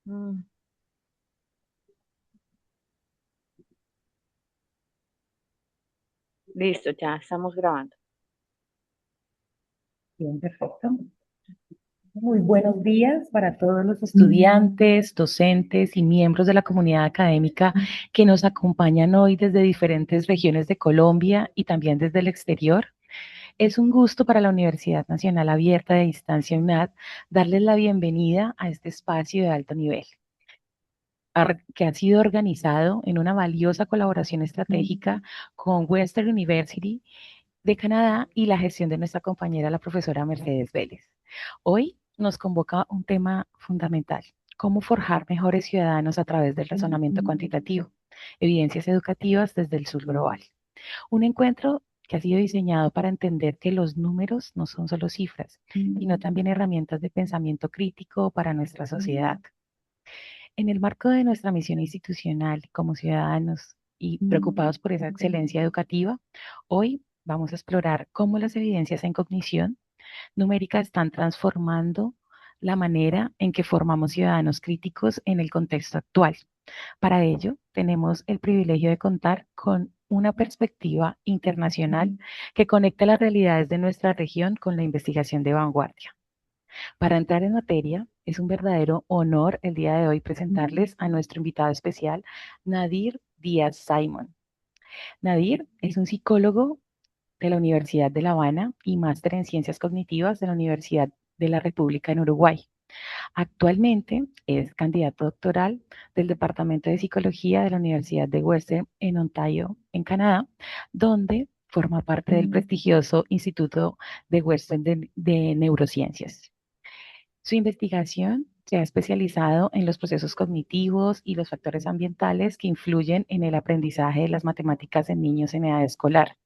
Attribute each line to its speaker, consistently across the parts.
Speaker 1: Mm, Listo, ya estamos grabando.
Speaker 2: Bien, perfecto. Muy buenos días para todos los estudiantes, docentes y miembros de la comunidad académica que nos acompañan hoy desde diferentes regiones de Colombia y también desde el exterior. Es un gusto para la Universidad Nacional Abierta de Distancia UNAD darles la bienvenida a este espacio de alto nivel, que ha sido organizado en una valiosa colaboración estratégica con Western University de Canadá y la gestión de nuestra compañera, la profesora Mercedes Vélez. Hoy nos convoca un tema fundamental: cómo forjar mejores ciudadanos a través del razonamiento cuantitativo, evidencias educativas desde el sur global. Un encuentro que ha sido diseñado para entender que los números no son solo cifras, sino también herramientas de pensamiento crítico para nuestra sociedad. En el marco de nuestra misión institucional como ciudadanos y preocupados por esa excelencia educativa, hoy vamos a explorar cómo las evidencias en cognición numérica están transformando la manera en que formamos ciudadanos críticos en el contexto actual. Para ello, tenemos el privilegio de contar con una perspectiva internacional que conecta las realidades de nuestra región con la investigación de vanguardia. Para entrar en materia, es un verdadero honor el día de hoy presentarles a nuestro invitado especial, Nadir Díaz Simon. Nadir es un psicólogo de la Universidad de La Habana y máster en Ciencias Cognitivas de la Universidad de la República en Uruguay. Actualmente es candidato doctoral del Departamento de Psicología de la Universidad de Western en Ontario, en Canadá, donde forma parte del prestigioso Instituto de Western de Neurociencias. Su investigación se ha especializado en los procesos cognitivos y los factores ambientales que influyen en el aprendizaje de las matemáticas en niños en edad escolar.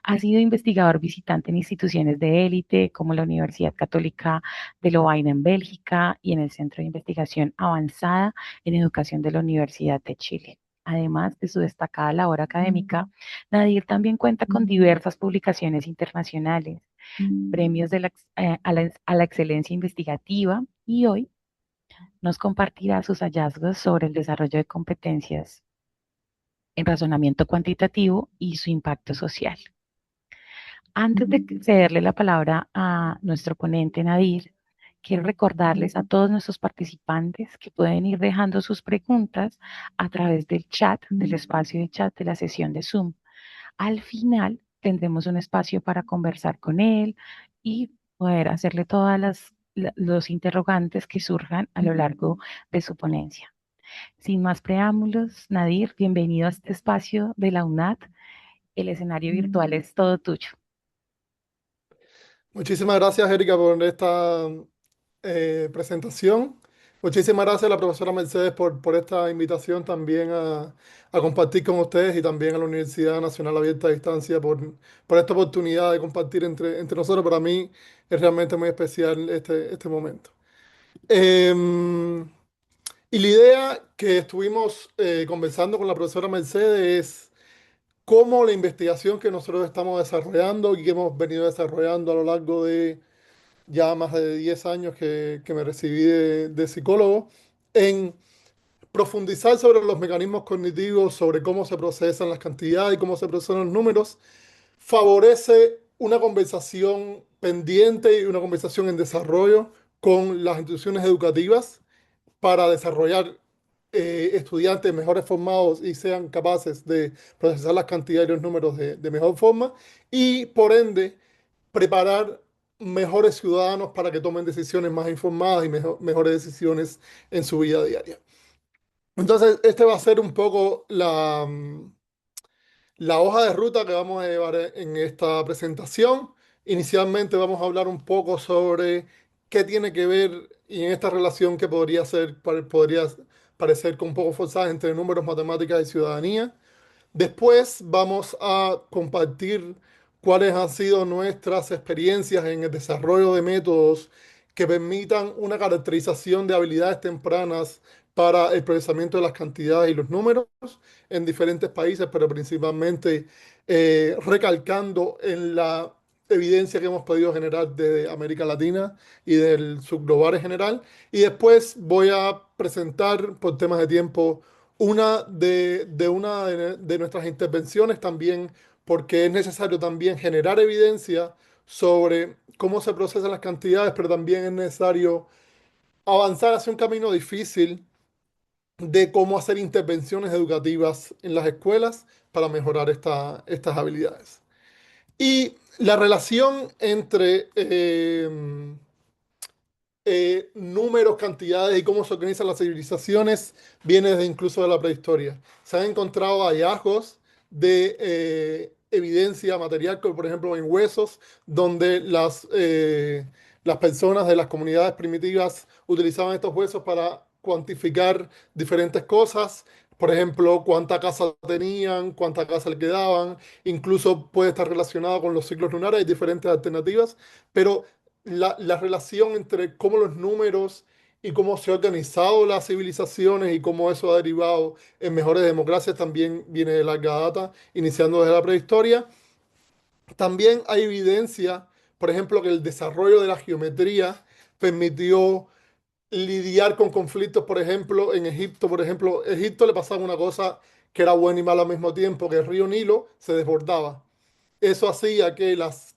Speaker 2: Ha sido investigador visitante en instituciones de élite como la Universidad Católica de Lovaina en Bélgica y en el Centro de Investigación Avanzada en Educación de la Universidad de Chile. Además de su destacada labor académica, Nadir también cuenta con diversas publicaciones internacionales, premios de a la excelencia investigativa, y hoy nos compartirá sus hallazgos sobre el desarrollo de competencias en razonamiento cuantitativo y su impacto social. Antes de cederle la palabra a nuestro ponente Nadir, quiero recordarles a todos nuestros participantes que pueden ir dejando sus preguntas a través del chat, del espacio de chat de la sesión de Zoom. Al final tendremos un espacio para conversar con él y poder hacerle todas los interrogantes que surjan a lo largo de su ponencia. Sin más preámbulos, Nadir, bienvenido a este espacio de la UNAD. El escenario virtual es todo tuyo.
Speaker 3: Muchísimas gracias, Erika, por esta presentación. Muchísimas gracias a la profesora Mercedes por esta invitación también a compartir con ustedes y también a la Universidad Nacional Abierta a Distancia por esta oportunidad de compartir entre nosotros. Para mí es realmente muy especial este momento. Em, y la idea que estuvimos conversando con la profesora Mercedes es cómo la investigación que nosotros estamos desarrollando y que hemos venido desarrollando a lo largo de ya más de 10 años que me recibí de psicólogo, en profundizar sobre los mecanismos cognitivos, sobre cómo se procesan las cantidades y cómo se procesan los números, favorece una conversación pendiente y una conversación en desarrollo con las instituciones educativas para desarrollar estudiantes mejores formados y sean capaces de procesar las cantidades y los números de mejor forma y por ende preparar mejores ciudadanos para que tomen decisiones más informadas y mejores decisiones en su vida diaria. Entonces, este va a ser un poco la hoja de ruta que vamos a llevar en esta presentación. Inicialmente vamos a hablar un poco sobre qué tiene que ver y en esta relación que podría ser, podría parecer un poco forzada entre números, matemáticas y ciudadanía. Después vamos a compartir cuáles han sido nuestras experiencias en el desarrollo de métodos que permitan una caracterización de habilidades tempranas para el procesamiento de las cantidades y los números en diferentes países, pero principalmente recalcando en evidencia que hemos podido generar de América Latina y del subglobal en general. Y después voy a presentar, por temas de tiempo, una de nuestras intervenciones también, porque es necesario también generar evidencia sobre cómo se procesan las cantidades, pero también es necesario avanzar hacia un camino difícil de cómo hacer intervenciones educativas en las escuelas para mejorar estas habilidades. Y la relación entre números, cantidades y cómo se organizan las civilizaciones viene desde incluso de la prehistoria. Se han encontrado hallazgos de evidencia material, como por ejemplo en huesos, donde las personas de las comunidades primitivas utilizaban estos huesos para cuantificar diferentes cosas. Por ejemplo, cuánta casa tenían, cuánta casa le quedaban, incluso puede estar relacionado con los ciclos lunares, hay diferentes alternativas, pero la relación entre cómo los números y cómo se han organizado las civilizaciones y cómo eso ha derivado en mejores democracias también viene de larga data, iniciando desde la prehistoria. También hay evidencia, por ejemplo, que el desarrollo de la geometría permitió lidiar con conflictos, por ejemplo, en Egipto. Por ejemplo, a Egipto le pasaba una cosa que era buena y mala al mismo tiempo, que el río Nilo se desbordaba. Eso hacía que las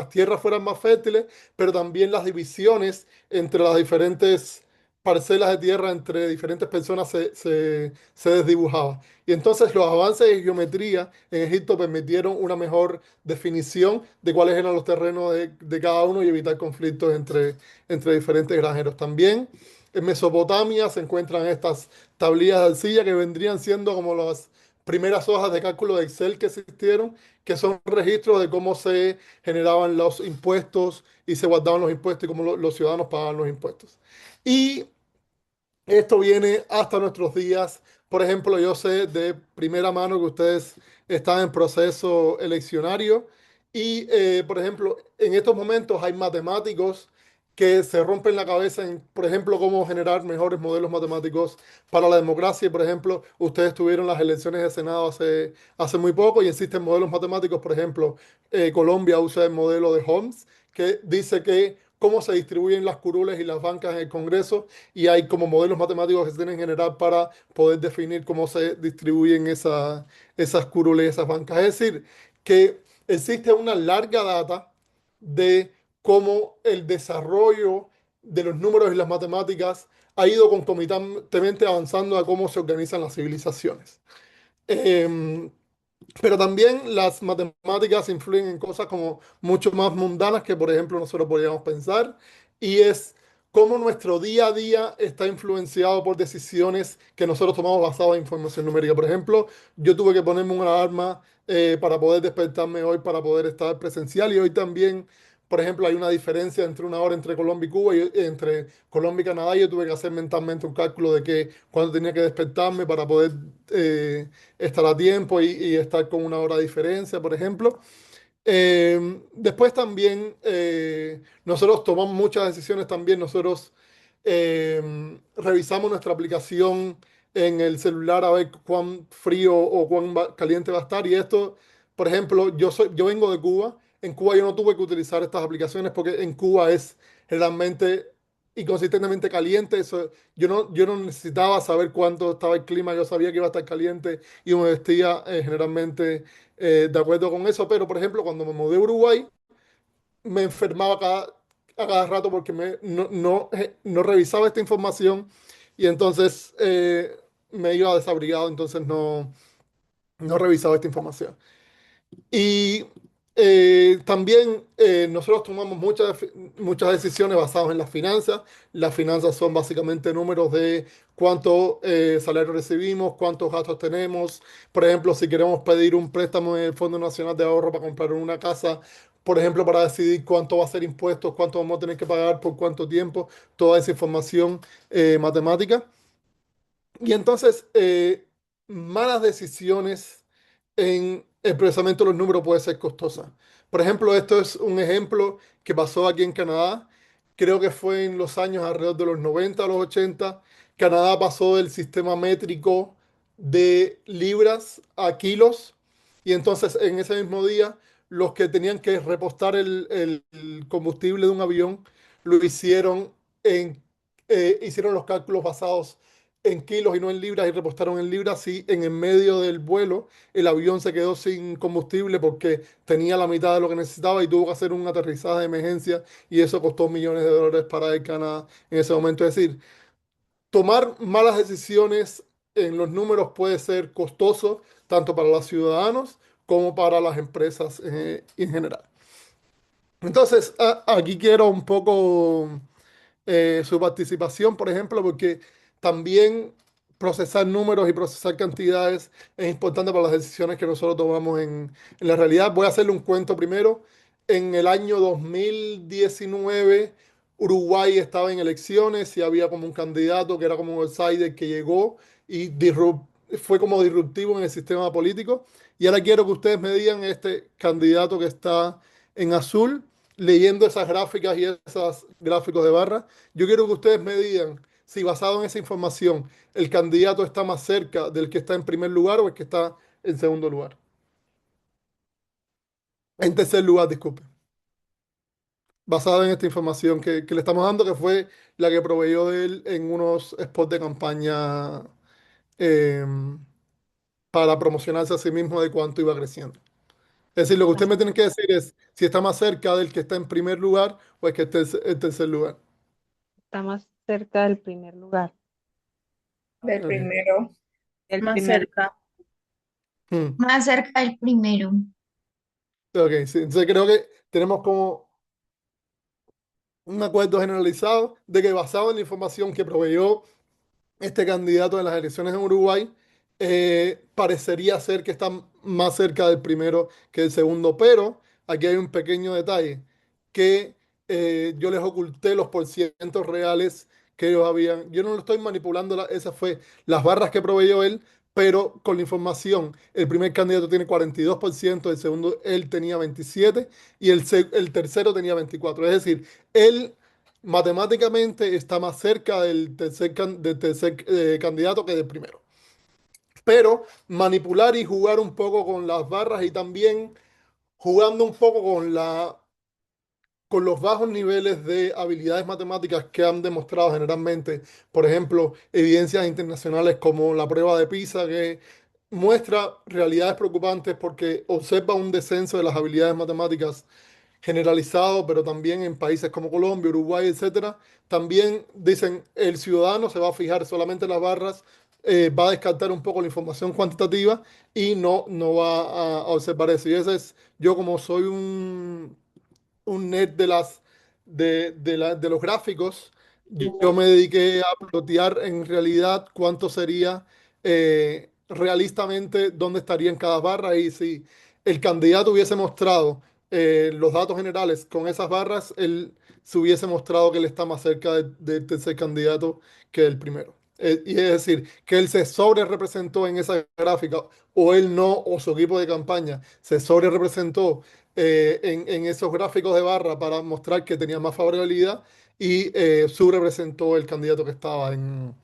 Speaker 3: tierras fueran más fértiles, pero también las divisiones entre las diferentes parcelas de tierra entre diferentes personas se desdibujaban. Y entonces los avances de geometría en Egipto permitieron una mejor definición de cuáles eran los terrenos de cada uno y evitar conflictos entre diferentes granjeros. También en Mesopotamia se encuentran estas tablillas de arcilla que vendrían siendo como las primeras hojas de cálculo de Excel que existieron, que son registros de cómo se generaban los impuestos y se guardaban los impuestos y cómo los ciudadanos pagaban los impuestos. Y esto viene hasta nuestros días. Por ejemplo, yo sé de primera mano que ustedes están en proceso eleccionario y, por ejemplo, en estos momentos hay matemáticos que se rompen la cabeza en, por ejemplo, cómo generar mejores modelos matemáticos para la democracia. Por ejemplo, ustedes tuvieron las elecciones de Senado hace muy poco y existen modelos matemáticos. Por ejemplo, Colombia usa el modelo de Holmes, que dice que cómo se distribuyen las curules y las bancas en el Congreso y hay como modelos matemáticos que se tienen que generar para poder definir cómo se distribuyen esas curules y esas bancas. Es decir, que existe una larga data de cómo el desarrollo de los números y las matemáticas ha ido concomitantemente avanzando a cómo se organizan las civilizaciones. Em, pero también las matemáticas influyen en cosas como mucho más mundanas que, por ejemplo, nosotros podríamos pensar, y es cómo nuestro día a día está influenciado por decisiones que nosotros tomamos basadas en información numérica. Por ejemplo, yo tuve que ponerme una alarma para poder despertarme hoy, para poder estar presencial, y hoy también, por ejemplo, hay una diferencia entre una hora entre Colombia y Cuba y entre Colombia y Canadá. Y yo tuve que hacer mentalmente un cálculo de que cuándo tenía que despertarme para poder estar a tiempo y estar con una hora de diferencia, por ejemplo. Después también nosotros tomamos muchas decisiones también. Nosotros revisamos nuestra aplicación en el celular a ver cuán frío o cuán caliente va a estar. Y esto, por ejemplo, yo vengo de Cuba. En Cuba yo no tuve que utilizar estas aplicaciones porque en Cuba es realmente y consistentemente caliente. Eso, yo no necesitaba saber cuánto estaba el clima. Yo sabía que iba a estar caliente y me vestía generalmente de acuerdo con eso. Pero, por ejemplo, cuando me mudé a Uruguay, me enfermaba a cada rato porque no revisaba esta información y entonces me iba desabrigado, entonces no revisaba esta información. Y también nosotros tomamos muchas decisiones basadas en las finanzas. Las finanzas son básicamente números de cuánto salario recibimos, cuántos gastos tenemos. Por ejemplo, si queremos pedir un préstamo en el Fondo Nacional de Ahorro para comprar una casa, por ejemplo, para decidir cuánto va a ser impuestos, cuánto vamos a tener que pagar por cuánto tiempo, toda esa información matemática. Y entonces, malas decisiones en el procesamiento de los números puede ser costosa. Por ejemplo, esto es un ejemplo que pasó aquí en Canadá. Creo que fue en los años alrededor de los 90 a los 80. Canadá pasó del sistema métrico de libras a kilos. Y entonces, en ese mismo día, los que tenían que repostar el combustible de un avión lo hicieron hicieron los cálculos basados en kilos y no en libras y repostaron en libras. Y en el medio del vuelo el avión se quedó sin combustible porque tenía la mitad de lo que necesitaba y tuvo que hacer un aterrizaje de emergencia y eso costó millones de dólares para el Canadá en ese momento. Es decir, tomar malas decisiones en los números puede ser costoso tanto para los ciudadanos como para las empresas en general. Entonces, aquí quiero un poco su participación, por ejemplo, porque también procesar números y procesar cantidades es importante para las decisiones que nosotros tomamos en la realidad. Voy a hacerle un cuento primero. En el año 2019, Uruguay estaba en elecciones y había como un candidato que era como un outsider que llegó y fue como disruptivo en el sistema político. Y ahora quiero que ustedes me digan este candidato que está en azul, leyendo esas gráficas y esos gráficos de barra. Yo quiero que ustedes me digan si basado en esa información el candidato está más cerca del que está en primer lugar o el que está en segundo lugar. En tercer lugar, disculpe. Basado en esta información que le estamos dando, que fue la que proveyó de él en unos spots de campaña eh, para promocionarse a sí mismo de cuánto iba creciendo. Es decir, lo que usted me tiene que decir es si está más cerca del que está en primer lugar o el que está en tercer lugar.
Speaker 1: Está más cerca del primer lugar.
Speaker 4: Del
Speaker 3: Ok.
Speaker 4: primero.
Speaker 1: El
Speaker 4: Más
Speaker 1: primer,
Speaker 4: cerca.
Speaker 3: Hmm.
Speaker 5: Más cerca del primero.
Speaker 3: Ok, sí. Entonces creo que tenemos como un acuerdo generalizado de que basado en la información que proveyó este candidato en las elecciones en Uruguay, parecería ser que está más cerca del primero que del segundo, pero aquí hay un pequeño detalle, que yo les oculté los porcientos reales que ellos habían. Yo no lo estoy manipulando, esas fue las barras que proveyó él, pero con la información, el primer candidato tiene 42%, el segundo él tenía 27% y el tercero tenía 24%. Es decir, él matemáticamente está más cerca del tercer candidato que del primero. Pero manipular y jugar un poco con las barras y también jugando un poco con los bajos niveles de habilidades matemáticas que han demostrado generalmente, por ejemplo, evidencias internacionales como la prueba de PISA, que muestra realidades preocupantes porque observa un descenso de las habilidades matemáticas generalizado, pero también en países como Colombia, Uruguay, etcétera. También dicen el ciudadano se va a fijar solamente en las barras, va a descartar un poco la información cuantitativa y no va a observar eso. Y ese es, yo como soy un net de los gráficos, yo me dediqué a plotear en realidad cuánto sería realistamente dónde estaría en cada barra y si el candidato hubiese mostrado los datos generales con esas barras, él se hubiese mostrado que él está más cerca del tercer candidato que el primero. Y es decir, que él se sobre representó en esa gráfica, o él no, o su equipo de campaña se sobre representó en esos gráficos de barra para mostrar que tenía más favorabilidad y subrepresentó el candidato que estaba en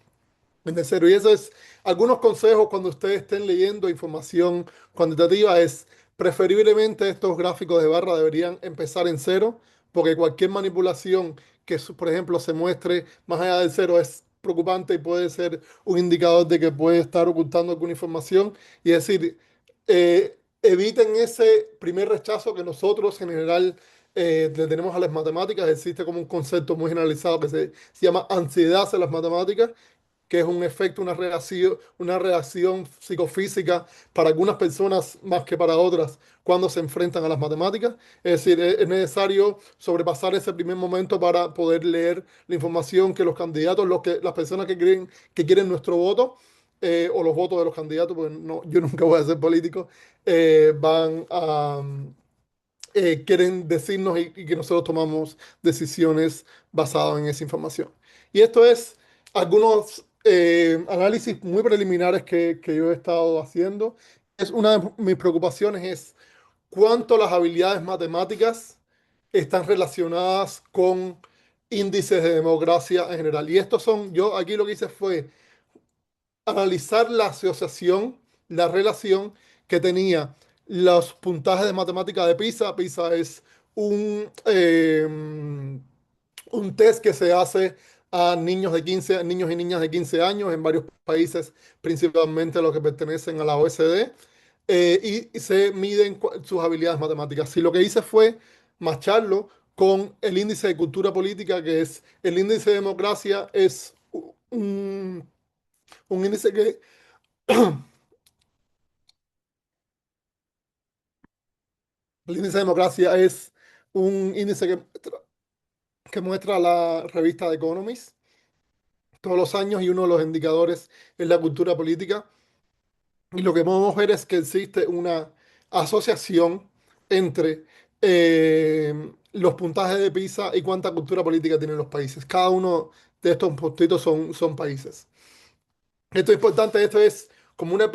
Speaker 3: tercero. Y eso es algunos consejos cuando ustedes estén leyendo información cuantitativa es preferiblemente estos gráficos de barra deberían empezar en cero porque cualquier manipulación que, por ejemplo, se muestre más allá del cero es preocupante y puede ser un indicador de que puede estar ocultando alguna información. Y es decir, eviten ese primer rechazo que nosotros en general le tenemos a las matemáticas. Existe como un concepto muy generalizado que se llama ansiedad hacia las matemáticas, que es un efecto, una reacción psicofísica para algunas personas más que para otras cuando se enfrentan a las matemáticas. Es decir, es necesario sobrepasar ese primer momento para poder leer la información que los candidatos, las personas que quieren nuestro voto, o los votos de los candidatos, porque no, yo nunca voy a ser político, van a quieren decirnos y que nosotros tomamos decisiones basadas en esa información. Y esto es algunos análisis muy preliminares que yo he estado haciendo. Es una de mis preocupaciones es cuánto las habilidades matemáticas están relacionadas con índices de democracia en general. Y estos son, yo aquí lo que hice fue analizar la asociación, la relación que tenía los puntajes de matemática de PISA. PISA es un test que se hace a niños y niñas de 15 años en varios países, principalmente los que pertenecen a la OECD, y se miden sus habilidades matemáticas. Si lo que hice fue macharlo con el índice de cultura política, que es el índice de democracia, es un índice que el índice de democracia es un índice que muestra la revista The Economist todos los años, y uno de los indicadores es la cultura política. Y lo que podemos ver es que existe una asociación entre los puntajes de PISA y cuánta cultura política tienen los países. Cada uno de estos puntitos son países. Esto es importante, esto es como una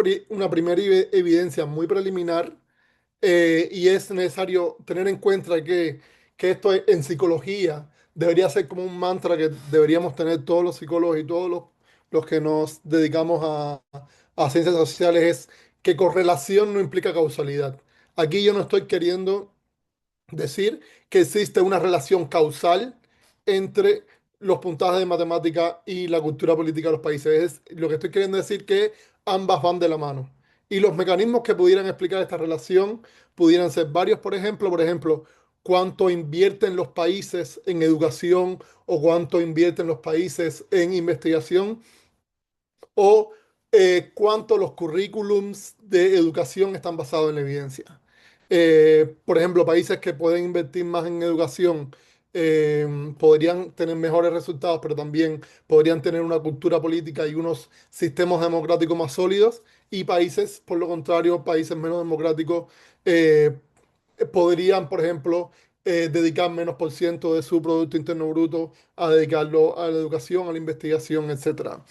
Speaker 3: primera evidencia muy preliminar, y es necesario tener en cuenta que esto en psicología debería ser como un mantra que deberíamos tener todos los psicólogos y todos los que nos dedicamos a ciencias sociales, es que correlación no implica causalidad. Aquí yo no estoy queriendo decir que existe una relación causal entre los puntajes de matemática y la cultura política de los países. Es lo que estoy queriendo decir, que ambas van de la mano. Y los mecanismos que pudieran explicar esta relación pudieran ser varios, por ejemplo, cuánto invierten los países en educación o cuánto invierten los países en investigación, o cuánto los currículums de educación están basados en la evidencia. Por ejemplo, países que pueden invertir más en educación podrían tener mejores resultados, pero también podrían tener una cultura política y unos sistemas democráticos más sólidos. Y países, por lo contrario, países menos democráticos, eh, podrían, por ejemplo, dedicar menos por ciento de su Producto Interno Bruto a dedicarlo a la educación, a la investigación, etcétera,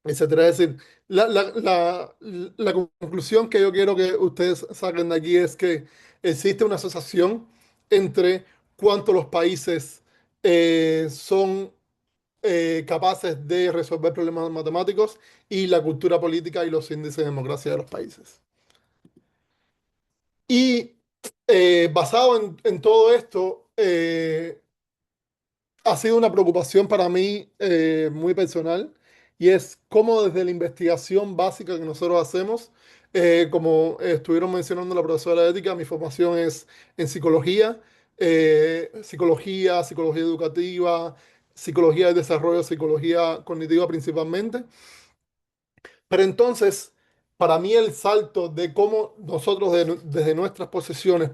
Speaker 3: etcétera. Es decir, la conclusión que yo quiero que ustedes saquen de aquí es que existe una asociación entre cuánto los países son capaces de resolver problemas matemáticos y la cultura política y los índices de democracia de los países. Y basado en todo esto, ha sido una preocupación para mí muy personal, y es cómo desde la investigación básica que nosotros hacemos, como estuvieron mencionando la profesora de ética, mi formación es en psicología, psicología educativa, psicología de desarrollo, psicología cognitiva principalmente. Pero entonces, para mí el salto de cómo nosotros desde nuestras posiciones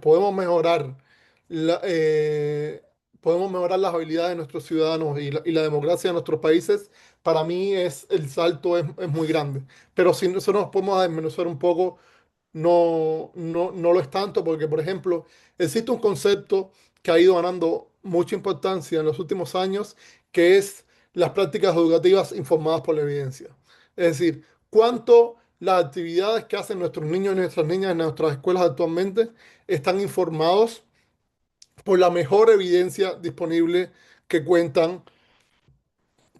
Speaker 3: la- eh, podemos mejorar las habilidades de nuestros ciudadanos y la democracia de nuestros países, para mí el salto es muy grande. Pero si nosotros nos podemos desmenuzar un poco, no lo es tanto, porque, por ejemplo, existe un concepto que ha ido ganando mucha importancia en los últimos años, que es las prácticas educativas informadas por la evidencia. Es decir, cuánto las actividades que hacen nuestros niños y nuestras niñas en nuestras escuelas actualmente están informados por la mejor evidencia disponible que cuentan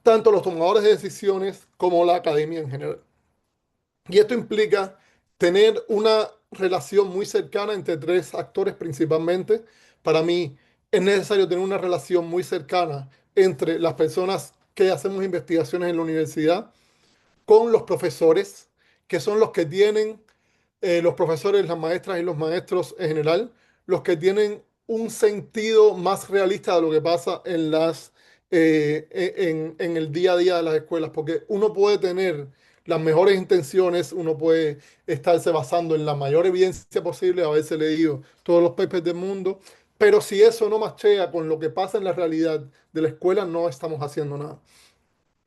Speaker 3: tanto los tomadores de decisiones como la academia en general. Y esto implica tener una relación muy cercana entre tres actores principalmente. Para mí es necesario tener una relación muy cercana entre las personas que hacemos investigaciones en la universidad con los profesores, que son los que tienen, los profesores, las maestras y los maestros en general, los que tienen un sentido más realista de lo que pasa en el día a día de las escuelas, porque uno puede tener las mejores intenciones, uno puede estarse basando en la mayor evidencia posible, haberse leído todos los papers del mundo, pero si eso no machea con lo que pasa en la realidad de la escuela, no estamos haciendo nada.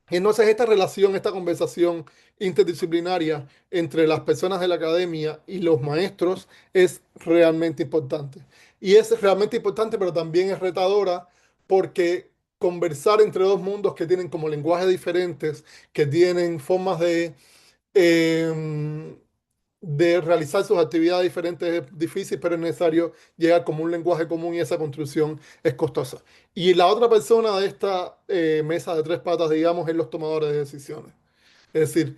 Speaker 3: Y entonces esta relación, esta conversación interdisciplinaria entre las personas de la academia y los maestros es realmente importante. Y es realmente importante, pero también es retadora, porque conversar entre dos mundos que tienen como lenguajes diferentes, que tienen formas em, de realizar sus actividades diferentes es difícil, pero es necesario llegar como un lenguaje común, y esa construcción es costosa. Y la otra persona de esta mesa de tres patas, digamos, es los tomadores de decisiones. Es decir,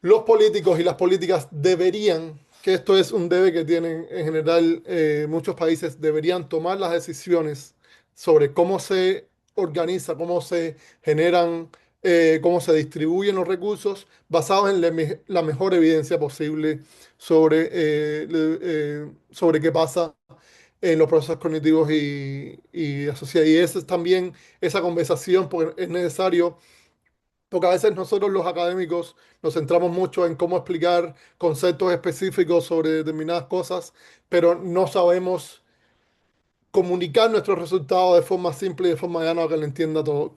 Speaker 3: los políticos y las políticas deberían que esto es un debe que tienen en general muchos países, deberían tomar las decisiones sobre cómo se organiza, cómo se generan, cómo se distribuyen los recursos, basados en la mejor evidencia posible sobre, sobre qué pasa en los procesos cognitivos y asociados. Y esa es también esa conversación, porque es necesario, porque a veces nosotros los académicos nos centramos mucho en cómo explicar conceptos específicos sobre determinadas cosas, pero no sabemos comunicar nuestros resultados de forma simple y de forma llana que le entienda todo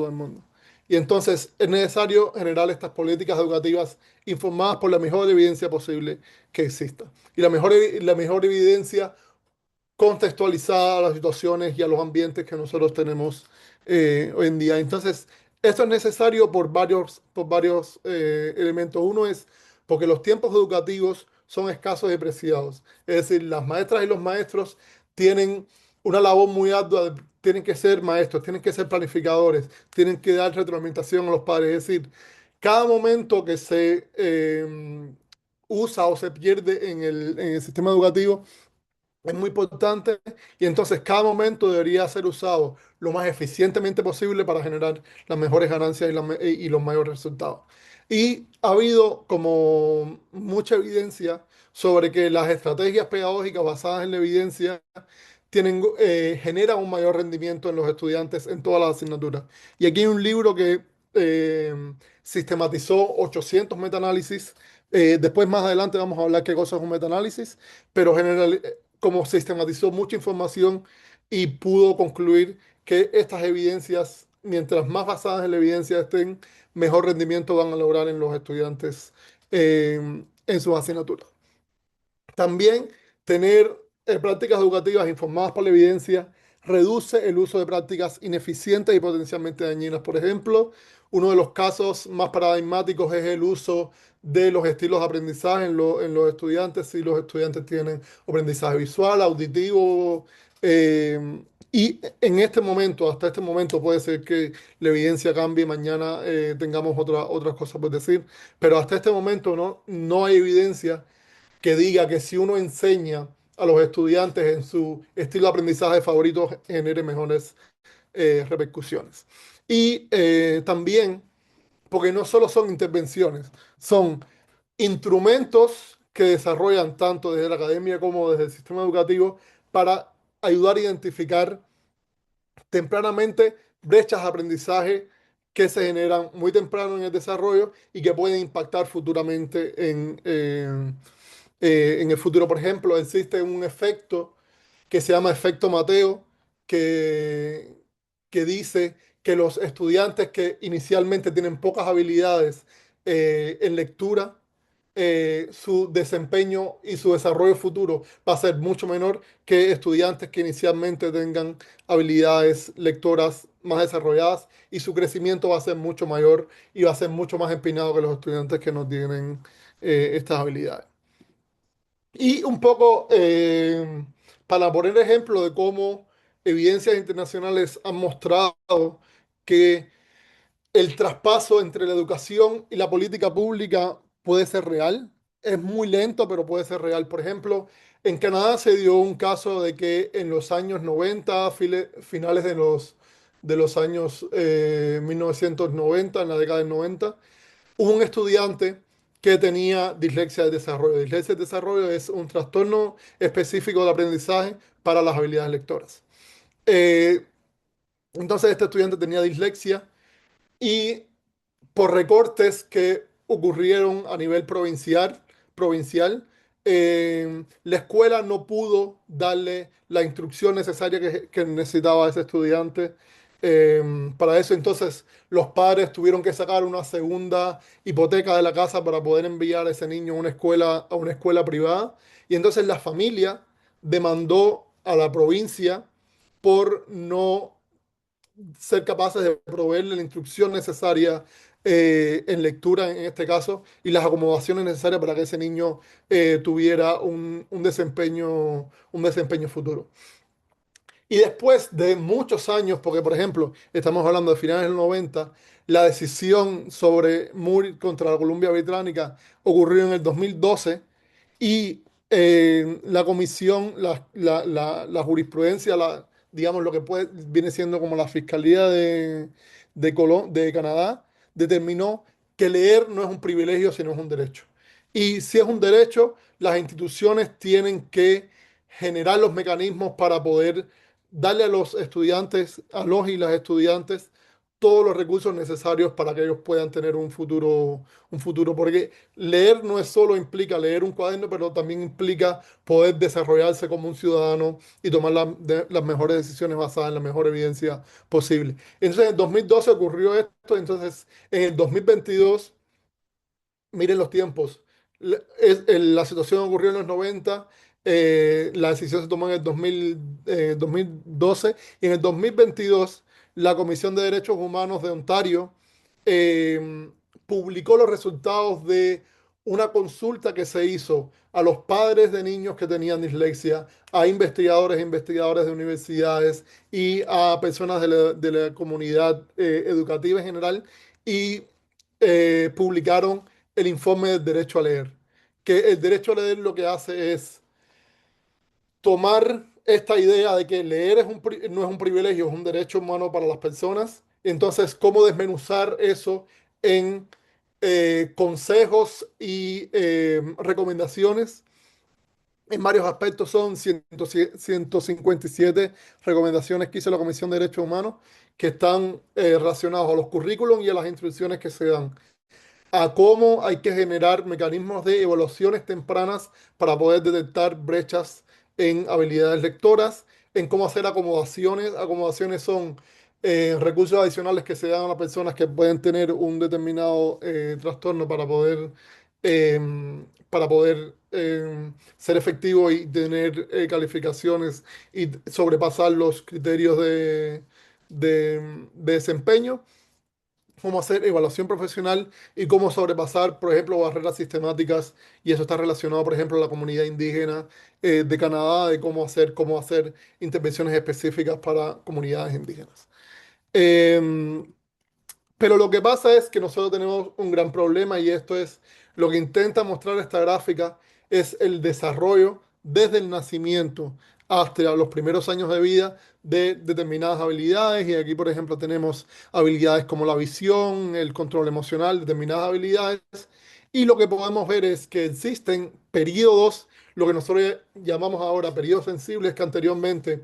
Speaker 3: el mundo. Y entonces es necesario generar estas políticas educativas informadas por la mejor evidencia posible que exista. Y la mejor evidencia contextualizada a las situaciones y a los ambientes que nosotros tenemos hoy en día. Entonces, esto es necesario por varios elementos. Uno es porque los tiempos educativos son escasos y preciados. Es decir, las maestras y los maestros tienen una labor muy ardua, tienen que ser maestros, tienen que ser planificadores, tienen que dar retroalimentación a los padres. Es decir, cada momento que se usa o se pierde en el sistema educativo es muy importante, y entonces cada momento debería ser usado lo más eficientemente posible para generar las mejores ganancias y los mayores resultados. Y ha habido como mucha evidencia sobre que las estrategias pedagógicas basadas en la evidencia generan un mayor rendimiento en los estudiantes en todas las asignaturas. Y aquí hay un libro que sistematizó 800 metaanálisis. Después, más adelante, vamos a hablar qué cosa es un metaanálisis, pero como sistematizó mucha información y pudo concluir que estas evidencias, mientras más basadas en la evidencia estén, mejor rendimiento van a lograr en los estudiantes en sus asignaturas. También tener prácticas educativas informadas por la evidencia reduce el uso de prácticas ineficientes y potencialmente dañinas. Por ejemplo, uno de los casos más paradigmáticos es el uso de los estilos de aprendizaje en los estudiantes. Si los estudiantes tienen aprendizaje visual, auditivo, y en este momento, hasta este momento, puede ser que la evidencia cambie, mañana tengamos otras cosas por decir, pero hasta este momento no hay evidencia que diga que si uno enseña a los estudiantes en su estilo de aprendizaje favorito, genere mejores repercusiones. Y también, porque no solo son intervenciones, son instrumentos que desarrollan tanto desde la academia como desde el sistema educativo para ayudar a identificar tempranamente brechas de aprendizaje que se generan muy temprano en el desarrollo y que pueden impactar futuramente en el futuro. Por ejemplo, existe un efecto que se llama efecto Mateo, que, que dice que los estudiantes que inicialmente tienen pocas habilidades en lectura, su desempeño y su desarrollo futuro va a ser mucho menor que estudiantes que inicialmente tengan habilidades lectoras más desarrolladas, y su crecimiento va a ser mucho mayor y va a ser mucho más empinado que los estudiantes que no tienen estas habilidades. Y un poco para poner ejemplo de cómo evidencias internacionales han mostrado que el traspaso entre la educación y la política pública puede ser real. Es muy lento, pero puede ser real. Por ejemplo, en Canadá se dio un caso de que en los años 90, finales de los años 1990, en la década del 90, hubo un estudiante que tenía dislexia de desarrollo. Dislexia de desarrollo es un trastorno específico de aprendizaje para las habilidades lectoras. Eh, entonces, este estudiante tenía dislexia, y por recortes que ocurrieron a nivel provincial, la escuela no pudo darle la instrucción necesaria que necesitaba ese estudiante. Para eso, entonces, los padres tuvieron que sacar una segunda hipoteca de la casa para poder enviar a ese niño a una escuela privada. Y entonces la familia demandó a la provincia por no ser capaces de proveerle la instrucción necesaria en lectura, en este caso, y las acomodaciones necesarias para que ese niño tuviera un desempeño futuro. Y después de muchos años, porque por ejemplo, estamos hablando de finales del 90, la decisión sobre Moore contra la Columbia Británica ocurrió en el 2012, Y la comisión, la jurisprudencia, digamos lo que viene siendo como la Fiscalía de Canadá, determinó que leer no es un privilegio, sino es un derecho. Y si es un derecho, las instituciones tienen que generar los mecanismos para poder darle a los estudiantes, a los y las estudiantes, todos los recursos necesarios para que ellos puedan tener un futuro, porque leer no es solo implica leer un cuaderno, pero también implica poder desarrollarse como un ciudadano y tomar las mejores decisiones basadas en la mejor evidencia posible. Entonces, en el 2012 ocurrió esto, entonces en el 2022, miren los tiempos. La situación ocurrió en los 90, la decisión se tomó en el 2012 y en el 2022 la Comisión de Derechos Humanos de Ontario eh, publicó los resultados de una consulta que se hizo a los padres de niños que tenían dislexia, a investigadores e investigadoras de universidades y a personas de la comunidad educativa en general y publicaron el informe del derecho a leer, que el derecho a leer lo que hace es tomar esta idea de que leer no es un privilegio, es un derecho humano para las personas. Entonces, ¿cómo desmenuzar eso en consejos y recomendaciones? En varios aspectos son 157 recomendaciones que hizo la Comisión de Derechos Humanos que están relacionados a los currículums y a las instrucciones que se dan a cómo hay que generar mecanismos de evaluaciones tempranas para poder detectar brechas en habilidades lectoras, en cómo hacer acomodaciones. Acomodaciones son recursos adicionales que se dan a las personas que pueden tener un determinado trastorno para poder ser efectivo y tener calificaciones y sobrepasar los criterios de desempeño, cómo hacer evaluación profesional y cómo sobrepasar, por ejemplo, barreras sistemáticas. Y eso está relacionado, por ejemplo, a la comunidad indígena de Canadá, de cómo hacer intervenciones específicas para comunidades indígenas. Em, pero lo que pasa es que nosotros tenemos un gran problema y esto es lo que intenta mostrar esta gráfica, es el desarrollo desde el nacimiento hasta los primeros años de vida de determinadas habilidades. Y aquí, por ejemplo, tenemos habilidades como la visión, el control emocional, determinadas habilidades. Y lo que podemos ver es que existen periodos, lo que nosotros llamamos ahora periodos sensibles, que anteriormente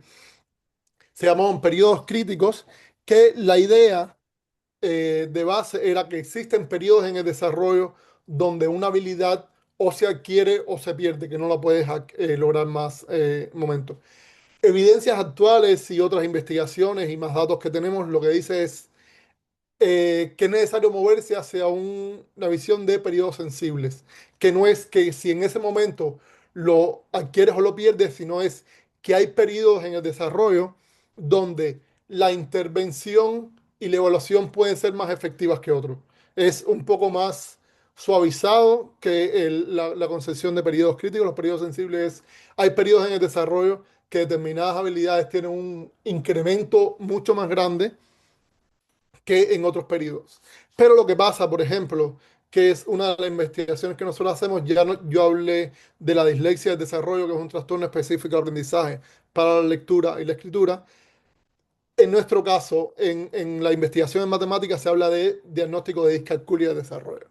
Speaker 3: se llamaban periodos críticos, que la idea de base era que existen periodos en el desarrollo donde una habilidad o se adquiere o se pierde, que no la puedes lograr más momentos. Evidencias actuales y otras investigaciones y más datos que tenemos, lo que dice es que es necesario moverse hacia una visión de periodos sensibles, que no es que si en ese momento lo adquieres o lo pierdes, sino es que hay periodos en el desarrollo donde la intervención y la evaluación pueden ser más efectivas que otros. Es un poco más suavizado que la concepción de periodos críticos. Los periodos sensibles hay periodos en el desarrollo que determinadas habilidades tienen un incremento mucho más grande que en otros periodos. Pero lo que pasa, por ejemplo, que es una de las investigaciones que nosotros hacemos, yo hablé de la dislexia del desarrollo, que es un trastorno específico de aprendizaje para la lectura y la escritura. En nuestro caso, en la investigación en matemáticas se habla de diagnóstico de discalculia de desarrollo,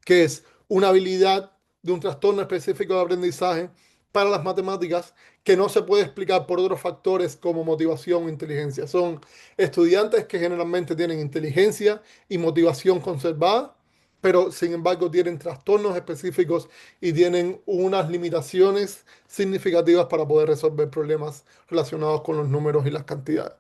Speaker 3: que es una habilidad de un trastorno específico de aprendizaje para las matemáticas que no se puede explicar por otros factores como motivación o inteligencia. Son estudiantes que generalmente tienen inteligencia y motivación conservada, pero sin embargo tienen trastornos específicos y tienen unas limitaciones significativas para poder resolver problemas relacionados con los números y las cantidades.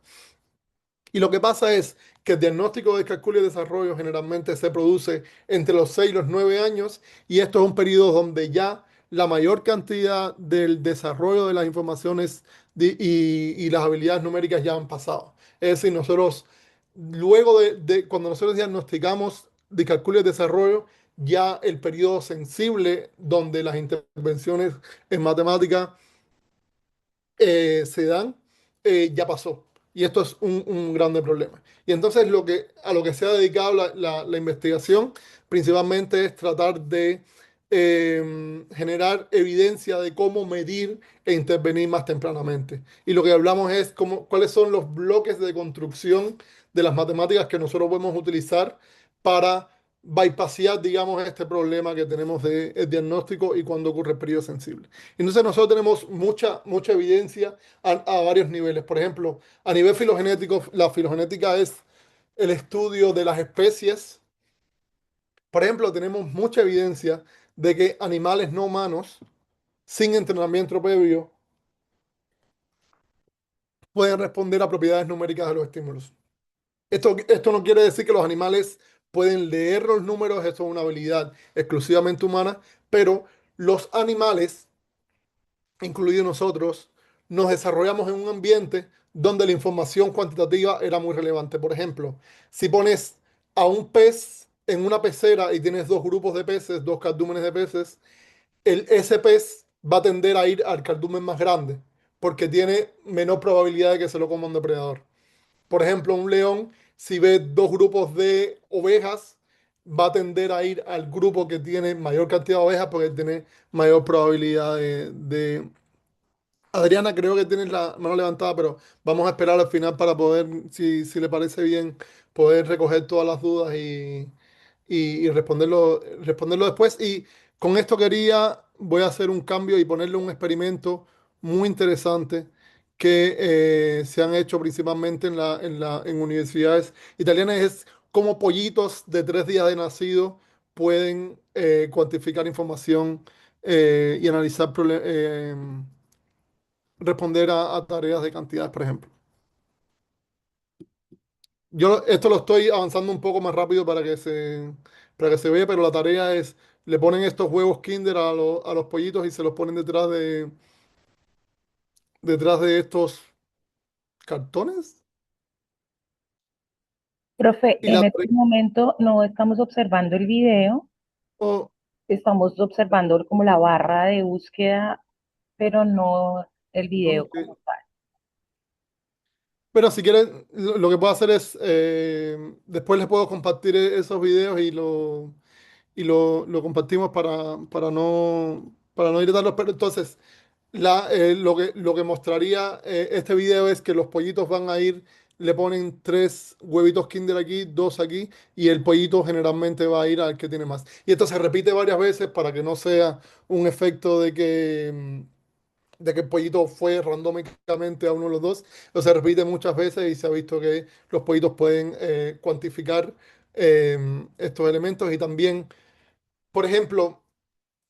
Speaker 3: Y lo que pasa es que el diagnóstico de cálculo y desarrollo generalmente se produce entre los 6 y los 9 años y esto es un periodo donde ya la mayor cantidad del desarrollo de las informaciones y las habilidades numéricas ya han pasado. Es decir, nosotros, luego cuando nosotros diagnosticamos discalculia y desarrollo, ya el periodo sensible donde las intervenciones en matemática se dan, ya pasó. Y esto es un grande problema. Y entonces a lo que se ha dedicado la investigación principalmente es tratar de generar evidencia de cómo medir e intervenir más tempranamente. Y lo que hablamos es cuáles son los bloques de construcción de las matemáticas que nosotros podemos utilizar para bypassear, digamos, este problema que tenemos de el diagnóstico y cuando ocurre el periodo sensible. Entonces nosotros tenemos mucha evidencia a varios niveles. Por ejemplo, a nivel filogenético, la filogenética es el estudio de las especies. Por ejemplo, tenemos mucha evidencia de que animales no humanos, sin entrenamiento previo, pueden responder a propiedades numéricas de los estímulos. Esto no quiere decir que los animales pueden leer los números, eso es una habilidad exclusivamente humana, pero los animales, incluidos nosotros, nos desarrollamos en un ambiente donde la información cuantitativa era muy relevante. Por ejemplo, si pones a un pez en una pecera y tienes dos grupos de peces, dos cardúmenes de peces, ese pez va a tender a ir al cardumen más grande porque tiene menor probabilidad de que se lo coma un depredador. Por ejemplo, un león, si ve dos grupos de ovejas, va a tender a ir al grupo que tiene mayor cantidad de ovejas porque tiene mayor probabilidad de... Adriana, creo que tienes la mano levantada, pero vamos a esperar al final para poder, si le parece bien, poder recoger todas las dudas y responderlo después. Y con esto voy a hacer un cambio y ponerle un experimento muy interesante que se han hecho principalmente en universidades italianas. Es cómo pollitos de 3 días de nacido pueden cuantificar información y analizar responder a tareas de cantidades, por ejemplo. Yo esto lo estoy avanzando un poco más rápido para que se vea, pero la tarea es, le ponen estos huevos Kinder a los pollitos y se los ponen detrás de estos cartones.
Speaker 2: Profe,
Speaker 3: Y
Speaker 2: en
Speaker 3: la
Speaker 2: este
Speaker 3: tarea,
Speaker 2: momento no estamos observando el video,
Speaker 3: oh,
Speaker 2: estamos observando como la barra de búsqueda, pero no el video
Speaker 3: ok.
Speaker 2: como tal.
Speaker 3: Pero si quieren, lo que puedo hacer es, después les puedo compartir esos videos y lo compartimos para no irritarlos. Pero entonces, lo que mostraría este video es que los pollitos van a ir, le ponen 3 huevitos Kinder aquí, 2 aquí, y el pollito generalmente va a ir al que tiene más. Y esto se repite varias veces para que no sea un efecto de que el pollito fue randómicamente a uno de los dos. O se repite muchas veces y se ha visto que los pollitos pueden cuantificar estos elementos y también, por ejemplo,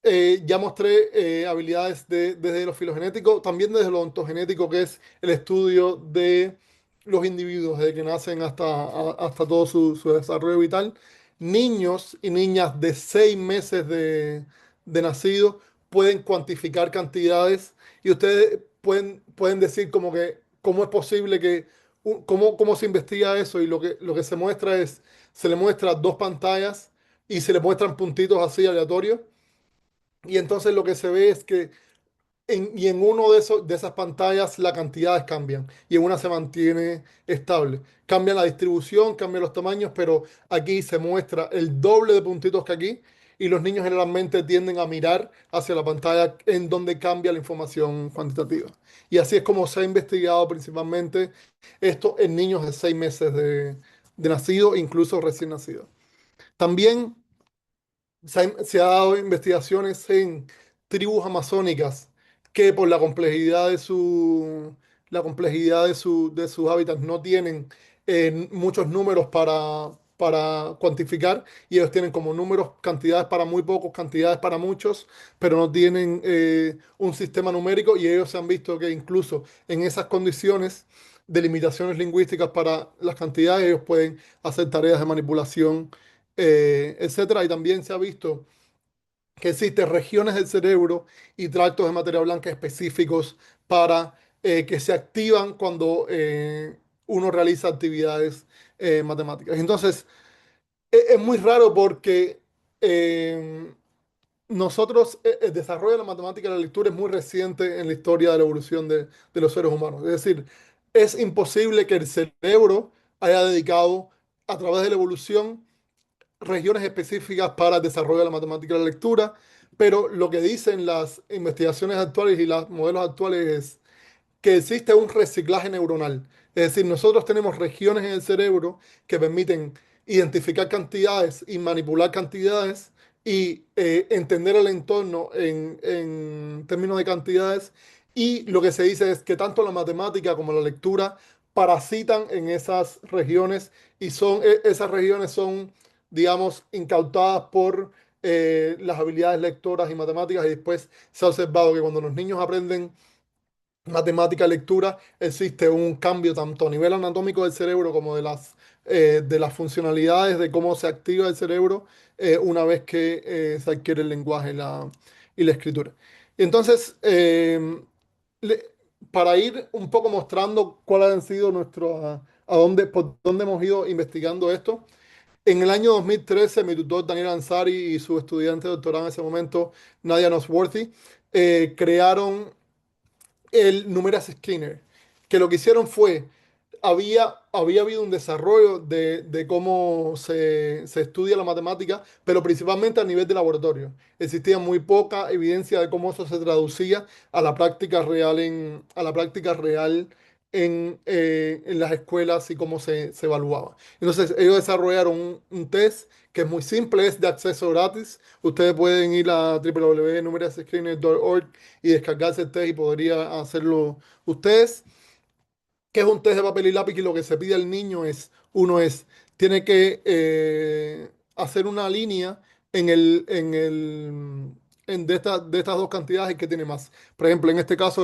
Speaker 3: ya mostré habilidades desde lo filogenético, también desde lo ontogenético, que es el estudio de los individuos, desde que nacen hasta todo su desarrollo vital. Niños y niñas de 6 meses de nacido pueden cuantificar cantidades y ustedes pueden decir como que cómo es posible cómo se investiga eso y lo que se muestra se le muestra dos pantallas y se le muestran puntitos así aleatorios y entonces lo que se ve es que en uno de esas pantallas las cantidades cambian y en una se mantiene estable. Cambia la distribución, cambian los tamaños, pero aquí se muestra el doble de puntitos que aquí y los niños generalmente tienden a mirar hacia la pantalla en donde cambia la información cuantitativa. Y así es como se ha investigado principalmente esto en niños de 6 meses de nacido, incluso recién nacidos. También se ha dado investigaciones en tribus amazónicas que por la complejidad de sus hábitats no tienen muchos números para cuantificar y ellos tienen como números, cantidades para muy pocos, cantidades para muchos, pero no tienen un sistema numérico y ellos se han visto que incluso en esas condiciones de limitaciones lingüísticas para las cantidades, ellos pueden hacer tareas de manipulación etcétera. Y también se ha visto que existen regiones del cerebro y tractos de materia blanca específicos para que se activan cuando uno realiza actividades matemáticas. Entonces, es muy raro porque el desarrollo de la matemática y la lectura es muy reciente en la historia de la evolución de los seres humanos. Es decir, es imposible que el cerebro haya dedicado a través de la evolución regiones específicas para el desarrollo de la matemática y la lectura, pero lo que dicen las investigaciones actuales y los modelos actuales es que existe un reciclaje neuronal. Es decir, nosotros tenemos regiones en el cerebro que permiten identificar cantidades y manipular cantidades y entender el entorno en términos de cantidades. Y lo que se dice es que tanto la matemática como la lectura parasitan en esas regiones y esas regiones son, digamos, incautadas por las habilidades lectoras y matemáticas. Y después se ha observado que cuando los niños aprenden matemática, lectura, existe un cambio tanto a nivel anatómico del cerebro como de las funcionalidades de cómo se activa el cerebro una vez que se adquiere el lenguaje y la escritura. Entonces, le- para ir un poco mostrando cuáles han sido por dónde hemos ido investigando esto, en el año 2013 mi tutor Daniel Ansari y su estudiante de doctorado en ese momento, Nadia Nosworthy, crearon el Numeras Skinner, que lo que hicieron fue, había habido un desarrollo de cómo se estudia la matemática, pero principalmente a nivel de laboratorio. Existía muy poca evidencia de cómo eso se traducía a la práctica real en las escuelas y cómo se evaluaba. Entonces, ellos desarrollaron un test que es muy simple, es de acceso gratis. Ustedes pueden ir a www.numerascreener.org y descargarse el test y podría hacerlo ustedes, que es un test de papel y lápiz y lo que se pide al niño tiene que hacer una línea de estas dos cantidades que tiene más. Por ejemplo, en este caso,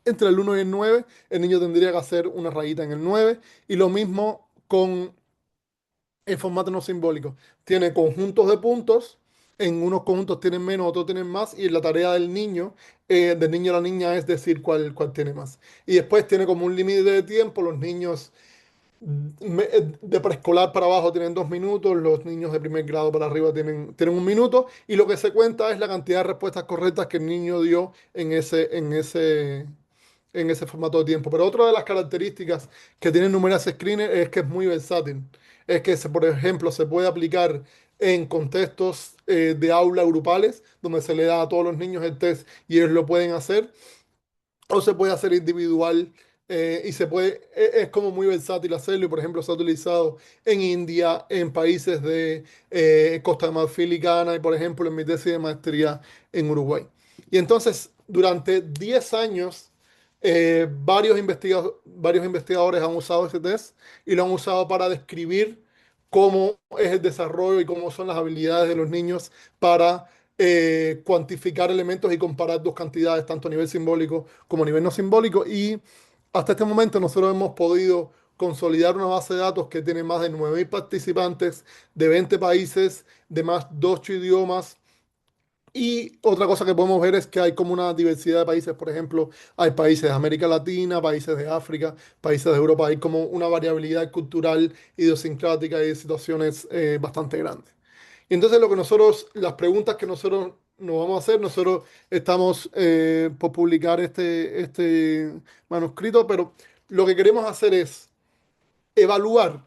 Speaker 3: entre el 1 y el 9 el niño tendría que hacer una rayita en el 9 y lo mismo con en formato no simbólico. Tiene conjuntos de puntos, en unos conjuntos tienen menos, otros tienen más, y la tarea del niño a la niña es decir cuál tiene más. Y después tiene como un límite de tiempo, los niños de preescolar para abajo tienen 2 minutos, los niños de primer grado para arriba tienen 1 minuto, y lo que se cuenta es la cantidad de respuestas correctas que el niño dio en ese formato de tiempo. Pero otra de las características que tiene Numeras Screener es que es muy versátil. Es que, por ejemplo, se puede aplicar en contextos de aula grupales, donde se le da a todos los niños el test y ellos lo pueden hacer, o se puede hacer individual y es como muy versátil hacerlo. Y, por ejemplo, se ha utilizado en India, en países de Costa de Marfil y Ghana, y por ejemplo en mi tesis de maestría en Uruguay. Y entonces, durante 10 años, varios investigadores han usado ese test y lo han usado para describir cómo es el desarrollo y cómo son las habilidades de los niños para cuantificar elementos y comparar dos cantidades, tanto a nivel simbólico como a nivel no simbólico. Y hasta este momento nosotros hemos podido consolidar una base de datos que tiene más de 9.000 participantes de 20 países, de más de 8 idiomas. Y otra cosa que podemos ver es que hay como una diversidad de países. Por ejemplo, hay países de América Latina, países de África, países de Europa. Hay como una variabilidad cultural, idiosincrática y de situaciones bastante grandes. Y entonces las preguntas que nosotros nos vamos a hacer, nosotros estamos por publicar este manuscrito, pero lo que queremos hacer es evaluar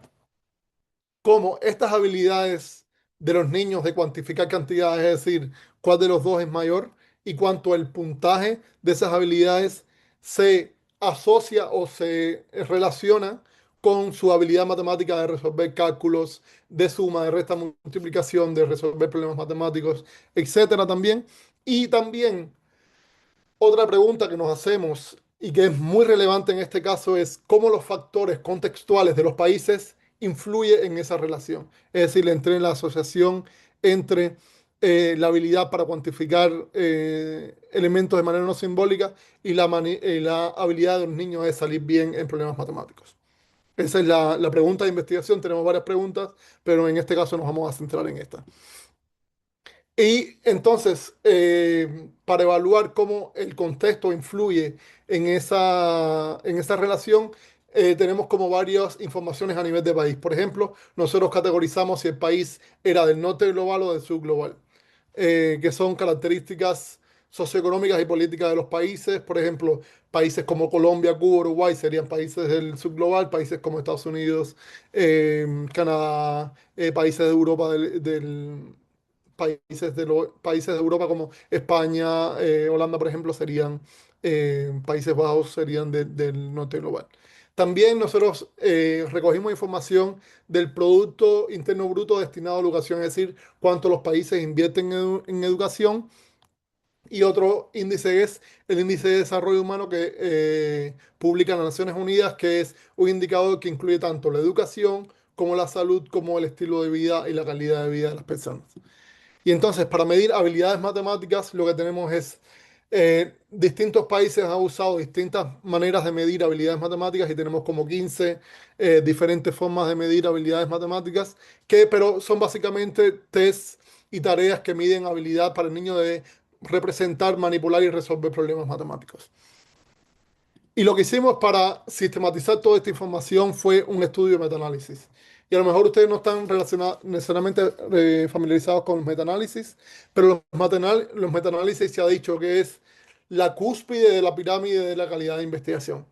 Speaker 3: cómo estas habilidades de los niños de cuantificar cantidades, es decir, cuál de los dos es mayor y cuánto el puntaje de esas habilidades se asocia o se relaciona con su habilidad matemática de resolver cálculos, de suma, de resta, multiplicación, de resolver problemas matemáticos, etcétera también. Y también otra pregunta que nos hacemos y que es muy relevante en este caso es cómo los factores contextuales de los países influyen en esa relación. Es decir, entre la asociación entre la habilidad para cuantificar elementos de manera no simbólica y la habilidad de los niños de salir bien en problemas matemáticos. Esa es la pregunta de investigación. Tenemos varias preguntas, pero en este caso nos vamos a centrar en esta. Y entonces, para evaluar cómo el contexto influye en esa relación, tenemos como varias informaciones a nivel de país. Por ejemplo, nosotros categorizamos si el país era del norte global o del sur global, que son características socioeconómicas y políticas de los países. Por ejemplo, países como Colombia, Cuba, Uruguay serían países del sur global, países como Estados Unidos, Canadá, países de Europa países de Europa como España, Holanda, por ejemplo, serían Países Bajos, serían del norte global. También nosotros recogimos información del Producto Interno Bruto destinado a la educación, es decir, cuánto los países invierten en educación. Y otro índice es el índice de desarrollo humano que publica las Naciones Unidas, que es un indicador que incluye tanto la educación como la salud, como el estilo de vida y la calidad de vida de las personas. Y entonces, para medir habilidades matemáticas, lo que tenemos es distintos países han usado distintas maneras de medir habilidades matemáticas y tenemos como 15 diferentes formas de medir habilidades matemáticas, pero son básicamente tests y tareas que miden habilidad para el niño de representar, manipular y resolver problemas matemáticos. Y lo que hicimos para sistematizar toda esta información fue un estudio de metaanálisis. Y a lo mejor ustedes no están necesariamente familiarizados con los metaanálisis, pero los metaanálisis se ha dicho que es la cúspide de la pirámide de la calidad de investigación.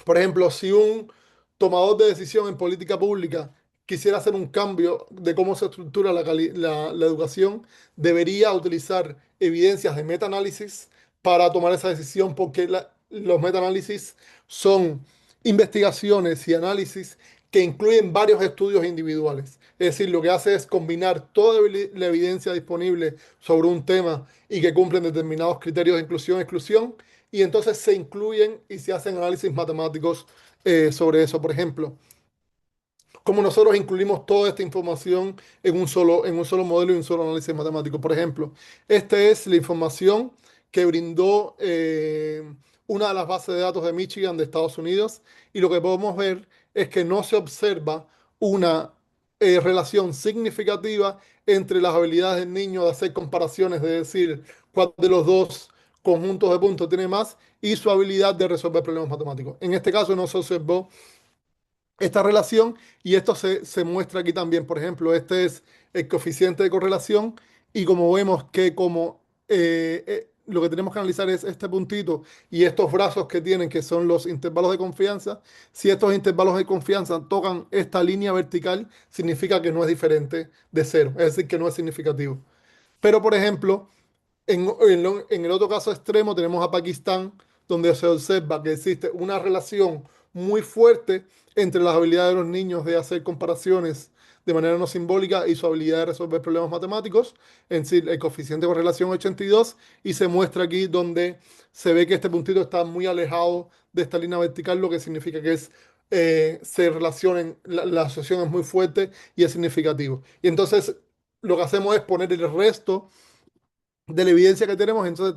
Speaker 3: Por ejemplo, si un tomador de decisión en política pública quisiera hacer un cambio de cómo se estructura la educación, debería utilizar evidencias de metaanálisis para tomar esa decisión, porque los metaanálisis son investigaciones y análisis que incluyen varios estudios individuales. Es decir, lo que hace es combinar toda la evidencia disponible sobre un tema y que cumplen determinados criterios de inclusión, exclusión, y entonces se incluyen y se hacen análisis matemáticos sobre eso. Por ejemplo, como nosotros incluimos toda esta información en un solo modelo y un solo análisis matemático. Por ejemplo, esta es la información que brindó una de las bases de datos de Michigan de Estados Unidos, y lo que podemos ver es que no se observa una relación significativa entre las habilidades del niño de hacer comparaciones, de decir cuál de los dos conjuntos de puntos tiene más, y su habilidad de resolver problemas matemáticos. En este caso no se observó esta relación, y esto se muestra aquí también. Por ejemplo, este es el coeficiente de correlación, y como vemos que lo que tenemos que analizar es este puntito y estos brazos que tienen, que son los intervalos de confianza. Si estos intervalos de confianza tocan esta línea vertical, significa que no es diferente de cero, es decir, que no es significativo. Pero, por ejemplo, en el otro caso extremo tenemos a Pakistán, donde se observa que existe una relación muy fuerte entre las habilidades de los niños de hacer comparaciones de manera no simbólica y su habilidad de resolver problemas matemáticos, en sí, el coeficiente de correlación 82, y se muestra aquí donde se ve que este puntito está muy alejado de esta línea vertical, lo que significa que se relacionen, la asociación es muy fuerte y es significativo. Y entonces lo que hacemos es poner el resto de la evidencia que tenemos. Entonces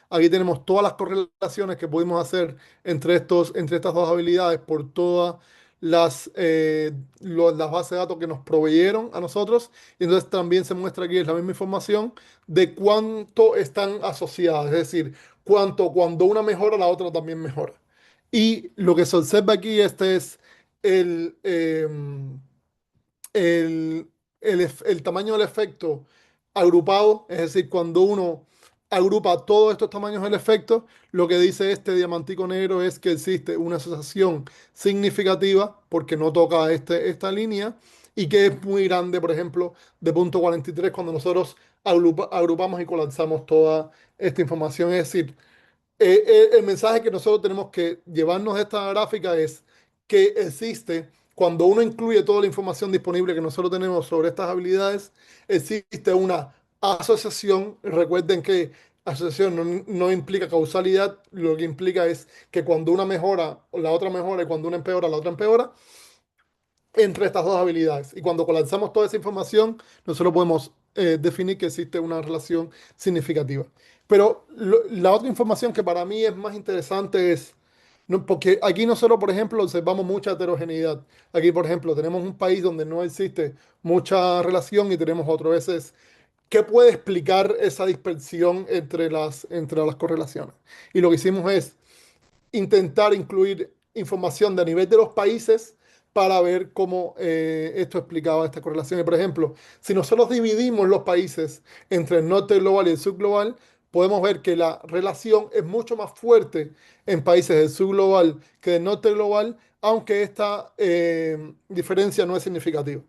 Speaker 3: aquí tenemos todas las correlaciones que pudimos hacer entre estas dos habilidades por todas las bases de datos que nos proveyeron a nosotros. Y entonces también se muestra aquí la misma información de cuánto están asociadas, es decir, cuando una mejora, la otra también mejora. Y lo que se observa aquí, este es el, em, el tamaño del efecto agrupado, es decir, cuando uno agrupa todos estos tamaños del efecto, lo que dice este diamantico negro es que existe una asociación significativa porque no toca esta línea, y que es muy grande, por ejemplo, de 0,43 cuando nosotros agrupamos y colapsamos toda esta información. Es decir, el mensaje que nosotros tenemos que llevarnos de esta gráfica es que existe, cuando uno incluye toda la información disponible que nosotros tenemos sobre estas habilidades, existe una asociación. Recuerden que asociación no implica causalidad, lo que implica es que cuando una mejora, la otra mejora, y cuando una empeora, la otra empeora entre estas dos habilidades. Y cuando colapsamos toda esa información, nosotros podemos definir que existe una relación significativa. Pero la otra información que para mí es más interesante es, porque aquí nosotros, por ejemplo, observamos mucha heterogeneidad. Aquí, por ejemplo, tenemos un país donde no existe mucha relación, y tenemos otras veces. ¿Qué puede explicar esa dispersión entre las correlaciones? Y lo que hicimos es intentar incluir información de a nivel de los países para ver cómo esto explicaba esta correlación. Y, por ejemplo, si nosotros dividimos los países entre el norte global y el sur global, podemos ver que la relación es mucho más fuerte en países del sur global que del norte global, aunque esta diferencia no es significativa.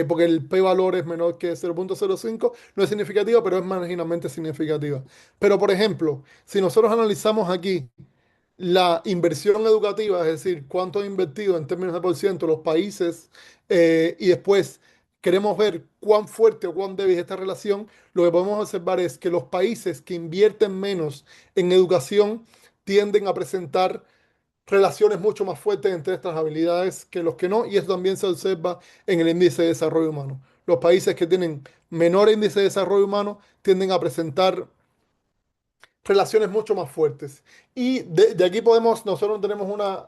Speaker 3: porque el p-valor es menor que 0,05, no es significativa, pero es marginalmente significativa. Pero, por ejemplo, si nosotros analizamos aquí la inversión educativa, es decir, cuánto han invertido en términos de por ciento los países, y después queremos ver cuán fuerte o cuán débil es esta relación, lo que podemos observar es que los países que invierten menos en educación tienden a presentar relaciones mucho más fuertes entre estas habilidades que los que no, y eso también se observa en el índice de desarrollo humano. Los países que tienen menor índice de desarrollo humano tienden a presentar relaciones mucho más fuertes. Y de aquí podemos, nosotros no tenemos una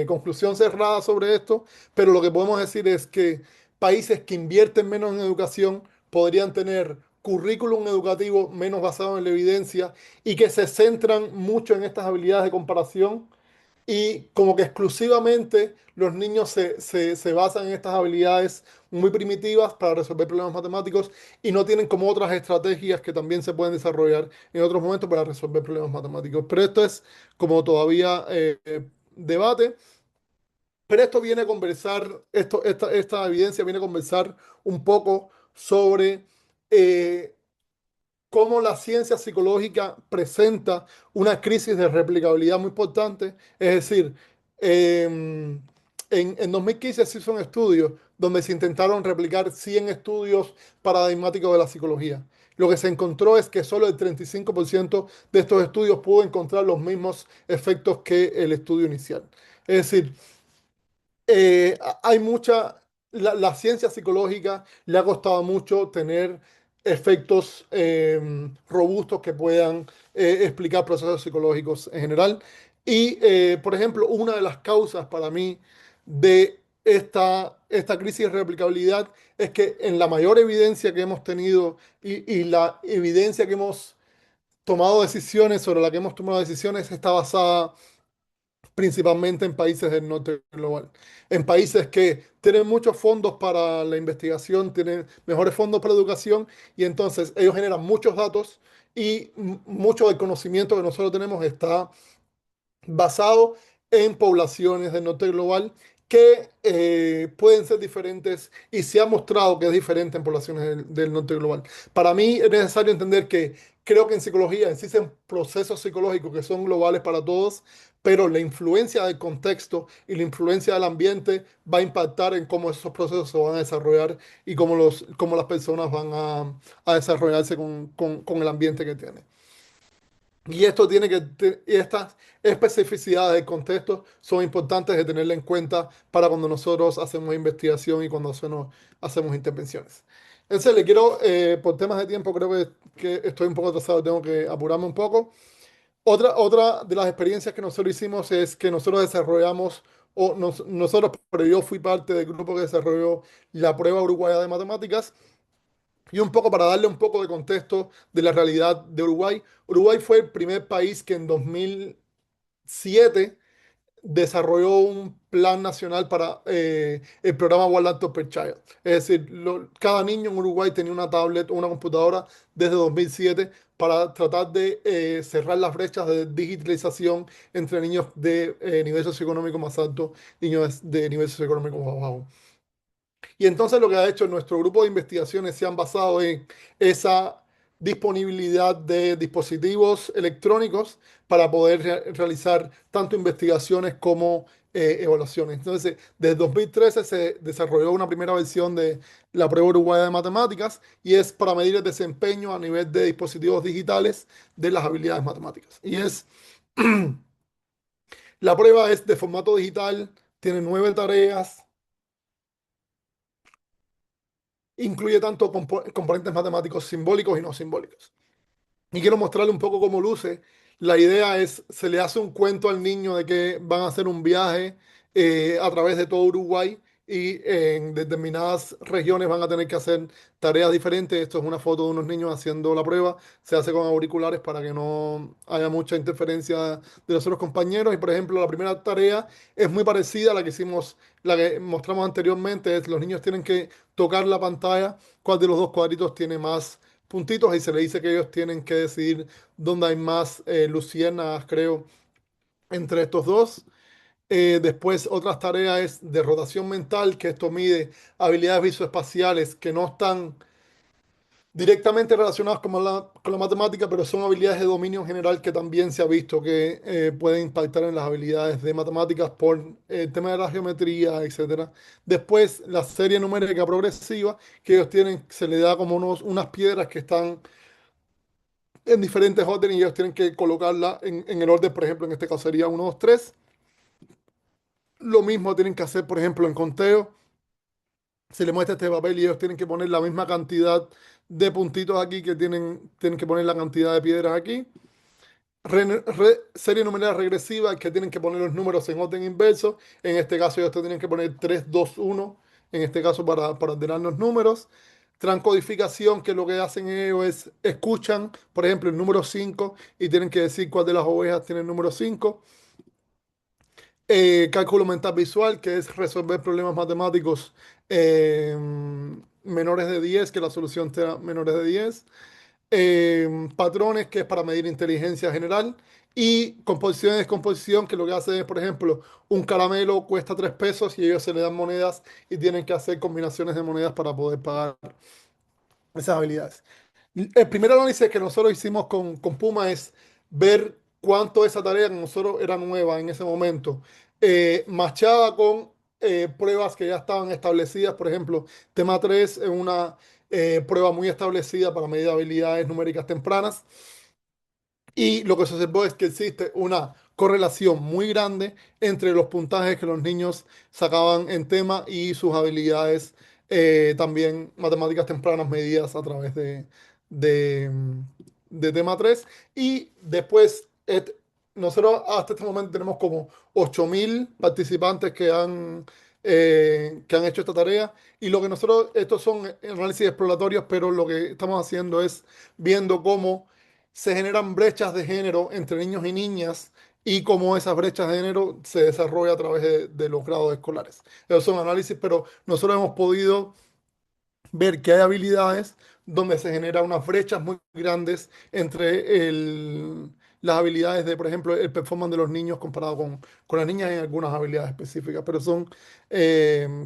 Speaker 3: conclusión cerrada sobre esto, pero lo que podemos decir es que países que invierten menos en educación podrían tener currículum educativo menos basado en la evidencia y que se centran mucho en estas habilidades de comparación y como que exclusivamente los niños se basan en estas habilidades muy primitivas para resolver problemas matemáticos y no tienen como otras estrategias que también se pueden desarrollar en otros momentos para resolver problemas matemáticos. Pero esto es como todavía debate. Pero esto viene a conversar, esta evidencia viene a conversar un poco sobre eh, cómo la ciencia psicológica presenta una crisis de replicabilidad muy importante. Es decir, en 2015 se hizo un estudio donde se intentaron replicar 100 estudios paradigmáticos de la psicología. Lo que se encontró es que solo el 35% de estos estudios pudo encontrar los mismos efectos que el estudio inicial. Es decir, hay mucha, la ciencia psicológica le ha costado mucho tener efectos robustos que puedan explicar procesos psicológicos en general. Y, por ejemplo, una de las causas para mí de esta crisis de replicabilidad es que en la mayor evidencia que hemos tenido y la evidencia que hemos tomado decisiones, sobre la que hemos tomado decisiones, está basada principalmente en países del norte global, en países que tienen muchos fondos para la investigación, tienen mejores fondos para la educación y entonces ellos generan muchos datos y mucho del conocimiento que nosotros tenemos está basado en poblaciones del norte global que pueden ser diferentes y se ha mostrado que es diferente en poblaciones del norte global. Para mí es necesario entender que creo que en psicología existen procesos psicológicos que son globales para todos, pero la influencia del contexto y la influencia del ambiente va a impactar en cómo esos procesos se van a desarrollar y cómo las personas van a desarrollarse con el ambiente que tienen. Y esto y estas especificidades del contexto son importantes de tenerla en cuenta para cuando nosotros hacemos investigación y cuando hacemos intervenciones. Entonces, le quiero, por temas de tiempo, creo que estoy un poco atrasado, tengo que apurarme un poco. Otra de las experiencias que nosotros hicimos es que nosotros desarrollamos, pero yo fui parte del grupo que desarrolló la prueba uruguaya de matemáticas. Y un poco para darle un poco de contexto de la realidad de Uruguay. Uruguay fue el primer país que en 2007 desarrolló un plan nacional para el programa One Laptop Per Child. Es decir, cada niño en Uruguay tenía una tablet o una computadora desde 2007 para tratar de cerrar las brechas de digitalización entre niños de nivel socioeconómico más alto y niños de nivel socioeconómico más bajo. Y entonces lo que ha hecho nuestro grupo de investigaciones se han basado en esa disponibilidad de dispositivos electrónicos para poder realizar tanto investigaciones como evaluaciones. Entonces, desde 2013 se desarrolló una primera versión de la prueba uruguaya de matemáticas y es para medir el desempeño a nivel de dispositivos digitales de las habilidades matemáticas. La prueba es de formato digital, tiene 9 tareas. Incluye tanto componentes matemáticos simbólicos y no simbólicos. Y quiero mostrarle un poco cómo luce. La idea es, se le hace un cuento al niño de que van a hacer un viaje a través de todo Uruguay y en determinadas regiones van a tener que hacer tareas diferentes. Esto es una foto de unos niños haciendo la prueba. Se hace con auriculares para que no haya mucha interferencia de los otros compañeros. Y por ejemplo, la primera tarea es muy parecida a la que hicimos, la que mostramos anteriormente. Es los niños tienen que tocar la pantalla, cuál de los dos cuadritos tiene más puntitos y se le dice que ellos tienen que decidir dónde hay más luciérnagas, creo, entre estos dos. Después, otras tareas es de rotación mental, que esto mide habilidades visoespaciales que no están directamente relacionadas con la matemática, pero son habilidades de dominio general que también se ha visto que pueden impactar en las habilidades de matemáticas por el tema de la geometría, etcétera. Después, la serie numérica progresiva, que ellos tienen, se le da como unas piedras que están en diferentes órdenes y ellos tienen que colocarla en el orden, por ejemplo, en este caso sería uno 2 3. Lo mismo tienen que hacer, por ejemplo, en conteo. Se les muestra este papel y ellos tienen que poner la misma cantidad de puntitos aquí que tienen que poner la cantidad de piedras aquí. Serie numérica regresiva que tienen que poner los números en orden inverso. En este caso ellos tienen que poner 3 2 1 en este caso para ordenar los números. Transcodificación, que lo que hacen ellos es escuchan, por ejemplo, el número 5 y tienen que decir cuál de las ovejas tiene el número 5. Cálculo mental visual, que es resolver problemas matemáticos menores de 10, que la solución sea menores de 10. Patrones, que es para medir inteligencia general. Y composición y descomposición, que lo que hace es, por ejemplo, un caramelo cuesta 3 pesos y ellos se le dan monedas y tienen que hacer combinaciones de monedas para poder pagar esas habilidades. El primer análisis que nosotros hicimos con Puma es ver cuánto esa tarea que nosotros era nueva en ese momento, machada con pruebas que ya estaban establecidas. Por ejemplo, tema 3 es una prueba muy establecida para medir habilidades numéricas tempranas. Y lo que se observó es que existe una correlación muy grande entre los puntajes que los niños sacaban en tema y sus habilidades también matemáticas tempranas medidas a través de, de tema 3. Y después, nosotros hasta este momento tenemos como 8.000 participantes que han hecho esta tarea. Y lo que nosotros, estos son análisis exploratorios, pero lo que estamos haciendo es viendo cómo se generan brechas de género entre niños y niñas y cómo esas brechas de género se desarrollan a través de los grados escolares. Esos son análisis, pero nosotros hemos podido ver que hay habilidades donde se generan unas brechas muy grandes entre las habilidades de, por ejemplo, el performance de los niños comparado con las niñas en algunas habilidades específicas. Pero son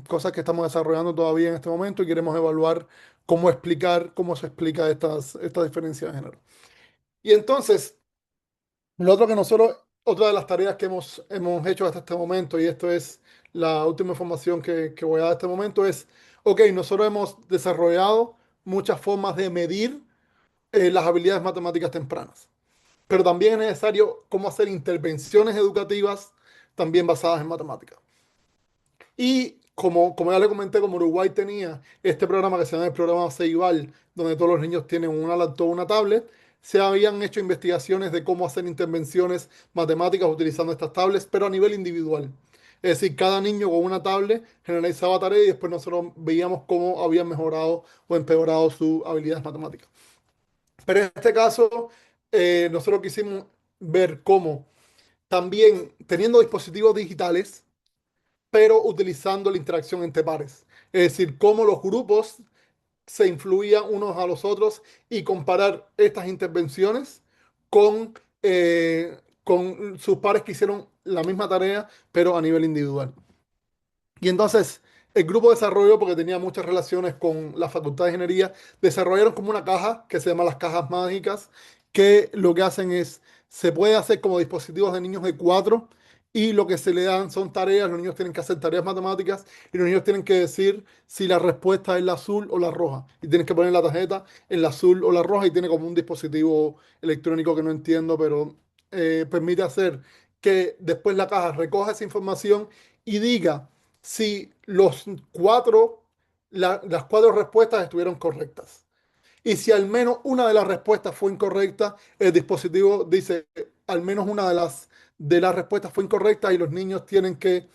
Speaker 3: cosas que estamos desarrollando todavía en este momento y queremos evaluar cómo explicar, cómo se explica estas diferencias de género. Y entonces, lo otro que nosotros, otra de las tareas que hemos hecho hasta este momento, y esto es la última información que voy a dar a este momento, es, ok, nosotros hemos desarrollado muchas formas de medir las habilidades matemáticas tempranas, pero también es necesario cómo hacer intervenciones educativas también basadas en matemáticas. Y como ya le comenté, como Uruguay tenía este programa que se llama el programa Ceibal, donde todos los niños tienen una laptop o una tablet, se habían hecho investigaciones de cómo hacer intervenciones matemáticas utilizando estas tablets, pero a nivel individual. Es decir, cada niño con una tablet generalizaba tareas y después nosotros veíamos cómo habían mejorado o empeorado sus habilidades matemáticas. Pero en este caso, nosotros quisimos ver cómo también teniendo dispositivos digitales, pero utilizando la interacción entre pares. Es decir, cómo los grupos se influían unos a los otros y comparar estas intervenciones con sus pares que hicieron la misma tarea, pero a nivel individual. Y entonces el grupo desarrolló, porque tenía muchas relaciones con la Facultad de Ingeniería, desarrollaron como una caja que se llama las cajas mágicas, que lo que hacen es, se puede hacer como dispositivos de niños de 4 y lo que se le dan son tareas, los niños tienen que hacer tareas matemáticas y los niños tienen que decir si la respuesta es la azul o la roja. Y tienes que poner la tarjeta en la azul o la roja y tiene como un dispositivo electrónico que no entiendo, pero permite hacer que después la caja recoja esa información y diga si las 4 respuestas estuvieron correctas. Y si al menos una de las respuestas fue incorrecta, el dispositivo dice al menos una de las respuestas fue incorrecta y los niños tienen que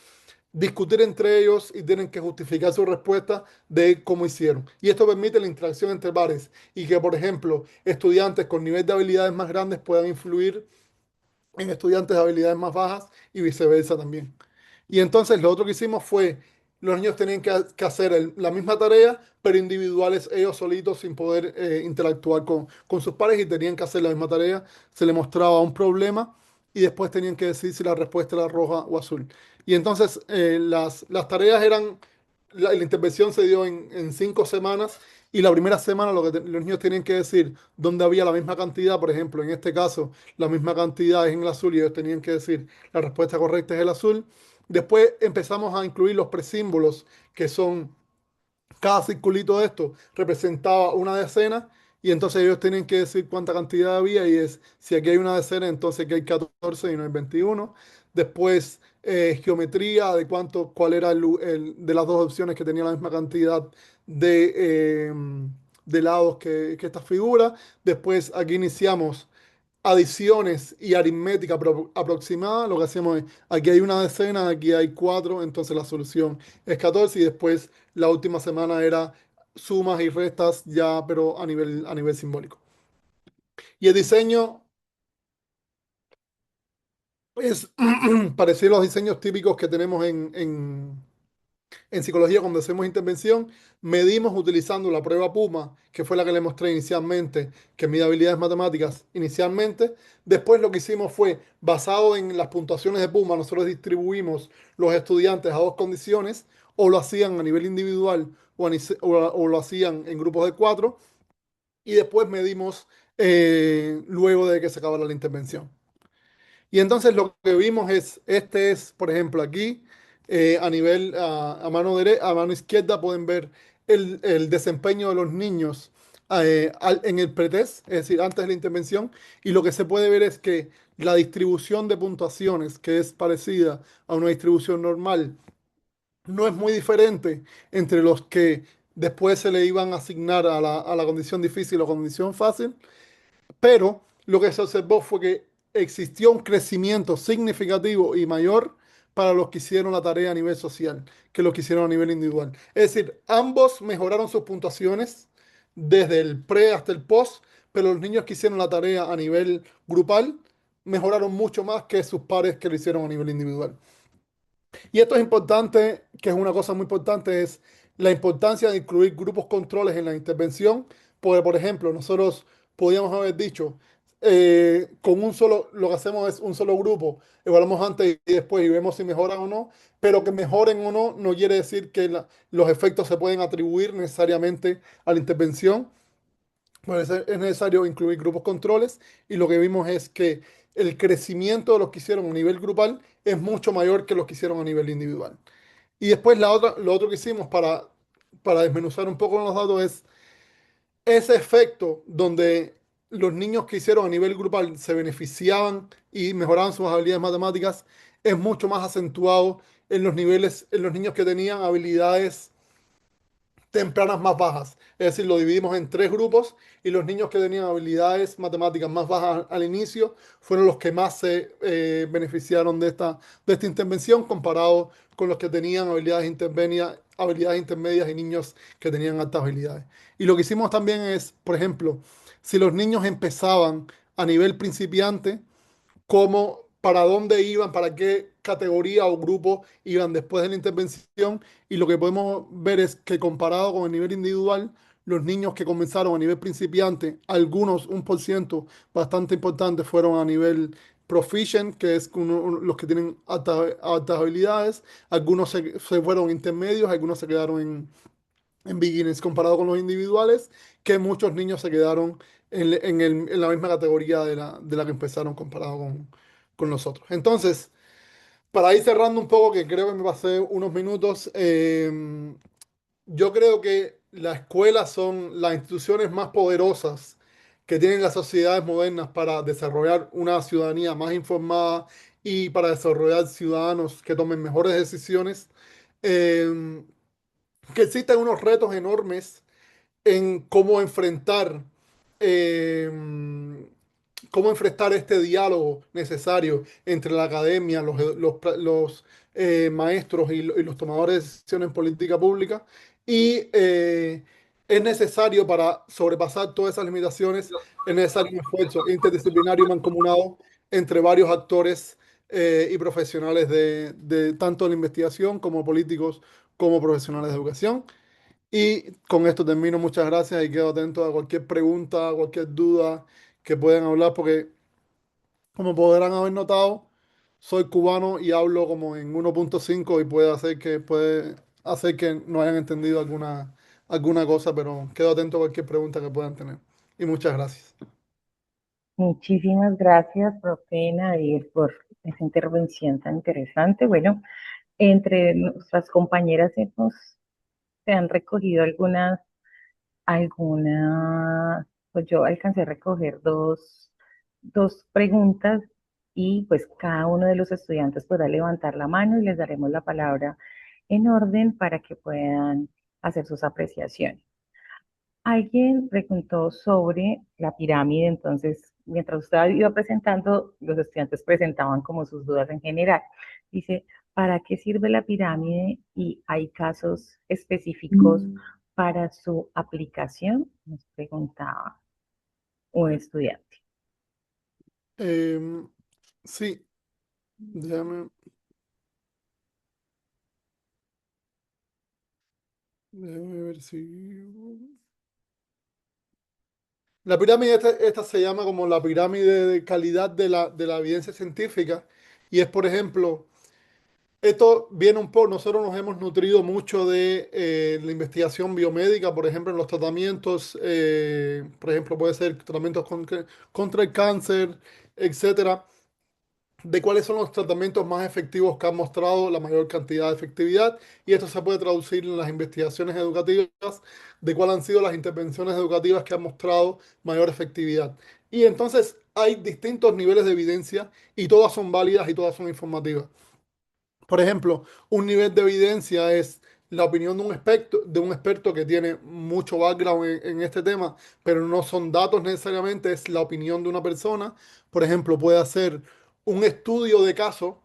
Speaker 3: discutir entre ellos y tienen que justificar su respuesta de cómo hicieron. Y esto permite la interacción entre pares y que, por ejemplo, estudiantes con nivel de habilidades más grandes puedan influir en estudiantes de habilidades más bajas y viceversa también. Y entonces lo otro que hicimos fue, los niños tenían que hacer la misma tarea, pero individuales, ellos solitos, sin poder interactuar con sus pares y tenían que hacer la misma tarea. Se les mostraba un problema y después tenían que decir si la respuesta era roja o azul. Y entonces las tareas eran, la intervención se dio en 5 semanas y la primera semana los niños tenían que decir dónde había la misma cantidad, por ejemplo, en este caso la misma cantidad es en el azul y ellos tenían que decir la respuesta correcta es el azul. Después empezamos a incluir los presímbolos, que son cada circulito de esto representaba una decena y entonces ellos tienen que decir cuánta cantidad había y es, si aquí hay una decena, entonces aquí hay 14 y no hay 21. Después geometría de cuál era de las dos opciones que tenía la misma cantidad de lados que esta figura. Después aquí iniciamos adiciones y aritmética aproximada. Lo que hacemos es, aquí hay una decena, aquí hay cuatro, entonces la solución es 14 y después la última semana era sumas y restas ya, pero a nivel simbólico. Y el diseño es parecido a los diseños típicos que tenemos en psicología, cuando hacemos intervención, medimos utilizando la prueba PUMA, que fue la que le mostré inicialmente, que mide habilidades matemáticas inicialmente. Después lo que hicimos fue, basado en las puntuaciones de PUMA, nosotros distribuimos los estudiantes a dos condiciones, o lo hacían a nivel individual o lo hacían en grupos de cuatro, y después medimos luego de que se acabara la intervención. Y entonces lo que vimos es, este es, por ejemplo, aquí, a mano izquierda pueden ver el desempeño de los niños en el pretest, es decir, antes de la intervención, y lo que se puede ver es que la distribución de puntuaciones, que es parecida a una distribución normal, no es muy diferente entre los que después se le iban a asignar a la condición difícil o condición fácil, pero lo que se observó fue que existió un crecimiento significativo y mayor para los que hicieron la tarea a nivel social que los que hicieron a nivel individual. Es decir, ambos mejoraron sus puntuaciones desde el pre hasta el post, pero los niños que hicieron la tarea a nivel grupal mejoraron mucho más que sus pares que lo hicieron a nivel individual. Y esto es importante, que es una cosa muy importante, es la importancia de incluir grupos controles en la intervención, porque, por ejemplo, nosotros podíamos haber dicho, lo que hacemos es un solo grupo, evaluamos antes y después y vemos si mejoran o no, pero que mejoren o no no quiere decir que los efectos se pueden atribuir necesariamente a la intervención. Bueno, es necesario incluir grupos controles y lo que vimos es que el crecimiento de los que hicieron a nivel grupal es mucho mayor que los que hicieron a nivel individual. Y después lo otro que hicimos para desmenuzar un poco los datos es ese efecto donde los niños que hicieron a nivel grupal se beneficiaban y mejoraban sus habilidades matemáticas es mucho más acentuado en los niveles, en los niños que tenían habilidades tempranas más bajas. Es decir, lo dividimos en tres grupos y los niños que tenían habilidades matemáticas más bajas al inicio fueron los que más se beneficiaron de esta intervención comparado con los que tenían habilidades intermedias y niños que tenían altas habilidades. Y lo que hicimos también es, por ejemplo, si los niños empezaban a nivel principiante, para dónde iban, para qué categoría o grupo iban después de la intervención. Y lo que podemos ver es que comparado con el nivel individual, los niños que comenzaron a nivel principiante, algunos, 1% bastante importante, fueron a nivel proficient, que es los que tienen altas habilidades. Algunos se fueron intermedios, algunos se quedaron en beginners comparado con los individuales, que muchos niños se quedaron en la misma categoría de la que empezaron comparado con los otros. Entonces, para ir cerrando un poco, que creo que me pasé unos minutos, yo creo que las escuelas son las instituciones más poderosas que tienen las sociedades modernas para desarrollar una ciudadanía más informada y para desarrollar ciudadanos que tomen mejores decisiones. Eh, que existen unos retos enormes en eh, cómo enfrentar este diálogo necesario entre la academia, los maestros y los tomadores de decisiones en política pública. Y es necesario para sobrepasar todas esas limitaciones, es necesario un esfuerzo interdisciplinario y mancomunado entre varios actores y profesionales de tanto la investigación como políticos como profesionales de educación. Y con esto termino. Muchas gracias y quedo atento a cualquier pregunta, cualquier duda que puedan hablar, porque como podrán haber notado, soy cubano y hablo como en 1.5 y puede hacer que no hayan entendido alguna cosa, pero quedo atento a cualquier pregunta que puedan tener. Y muchas gracias.
Speaker 2: Muchísimas gracias, profe Nadir, por esa intervención tan interesante. Bueno, entre nuestras compañeras se han recogido pues yo alcancé a recoger dos preguntas y pues cada uno de los estudiantes podrá levantar la mano y les daremos la palabra en orden para que puedan hacer sus apreciaciones. Alguien preguntó sobre la pirámide, entonces mientras usted iba presentando, los estudiantes presentaban como sus dudas en general. Dice, ¿para qué sirve la pirámide y hay casos específicos para su aplicación? Nos preguntaba un estudiante.
Speaker 3: Em, sí, déjame, déjame ver si... La pirámide esta se llama como la pirámide de calidad de la evidencia científica y es, por ejemplo, esto viene un poco, nosotros nos hemos nutrido mucho de la investigación biomédica, por ejemplo, en los tratamientos, por ejemplo, puede ser tratamientos contra el cáncer, etcétera, de cuáles son los tratamientos más efectivos que han mostrado la mayor cantidad de efectividad y esto se puede traducir en las investigaciones educativas de cuáles han sido las intervenciones educativas que han mostrado mayor efectividad. Y entonces hay distintos niveles de evidencia y todas son válidas y todas son informativas. Por ejemplo, un nivel de evidencia es la opinión de un experto que tiene mucho background en este tema, pero no son datos necesariamente, es la opinión de una persona. Por ejemplo, puede hacer un estudio de caso,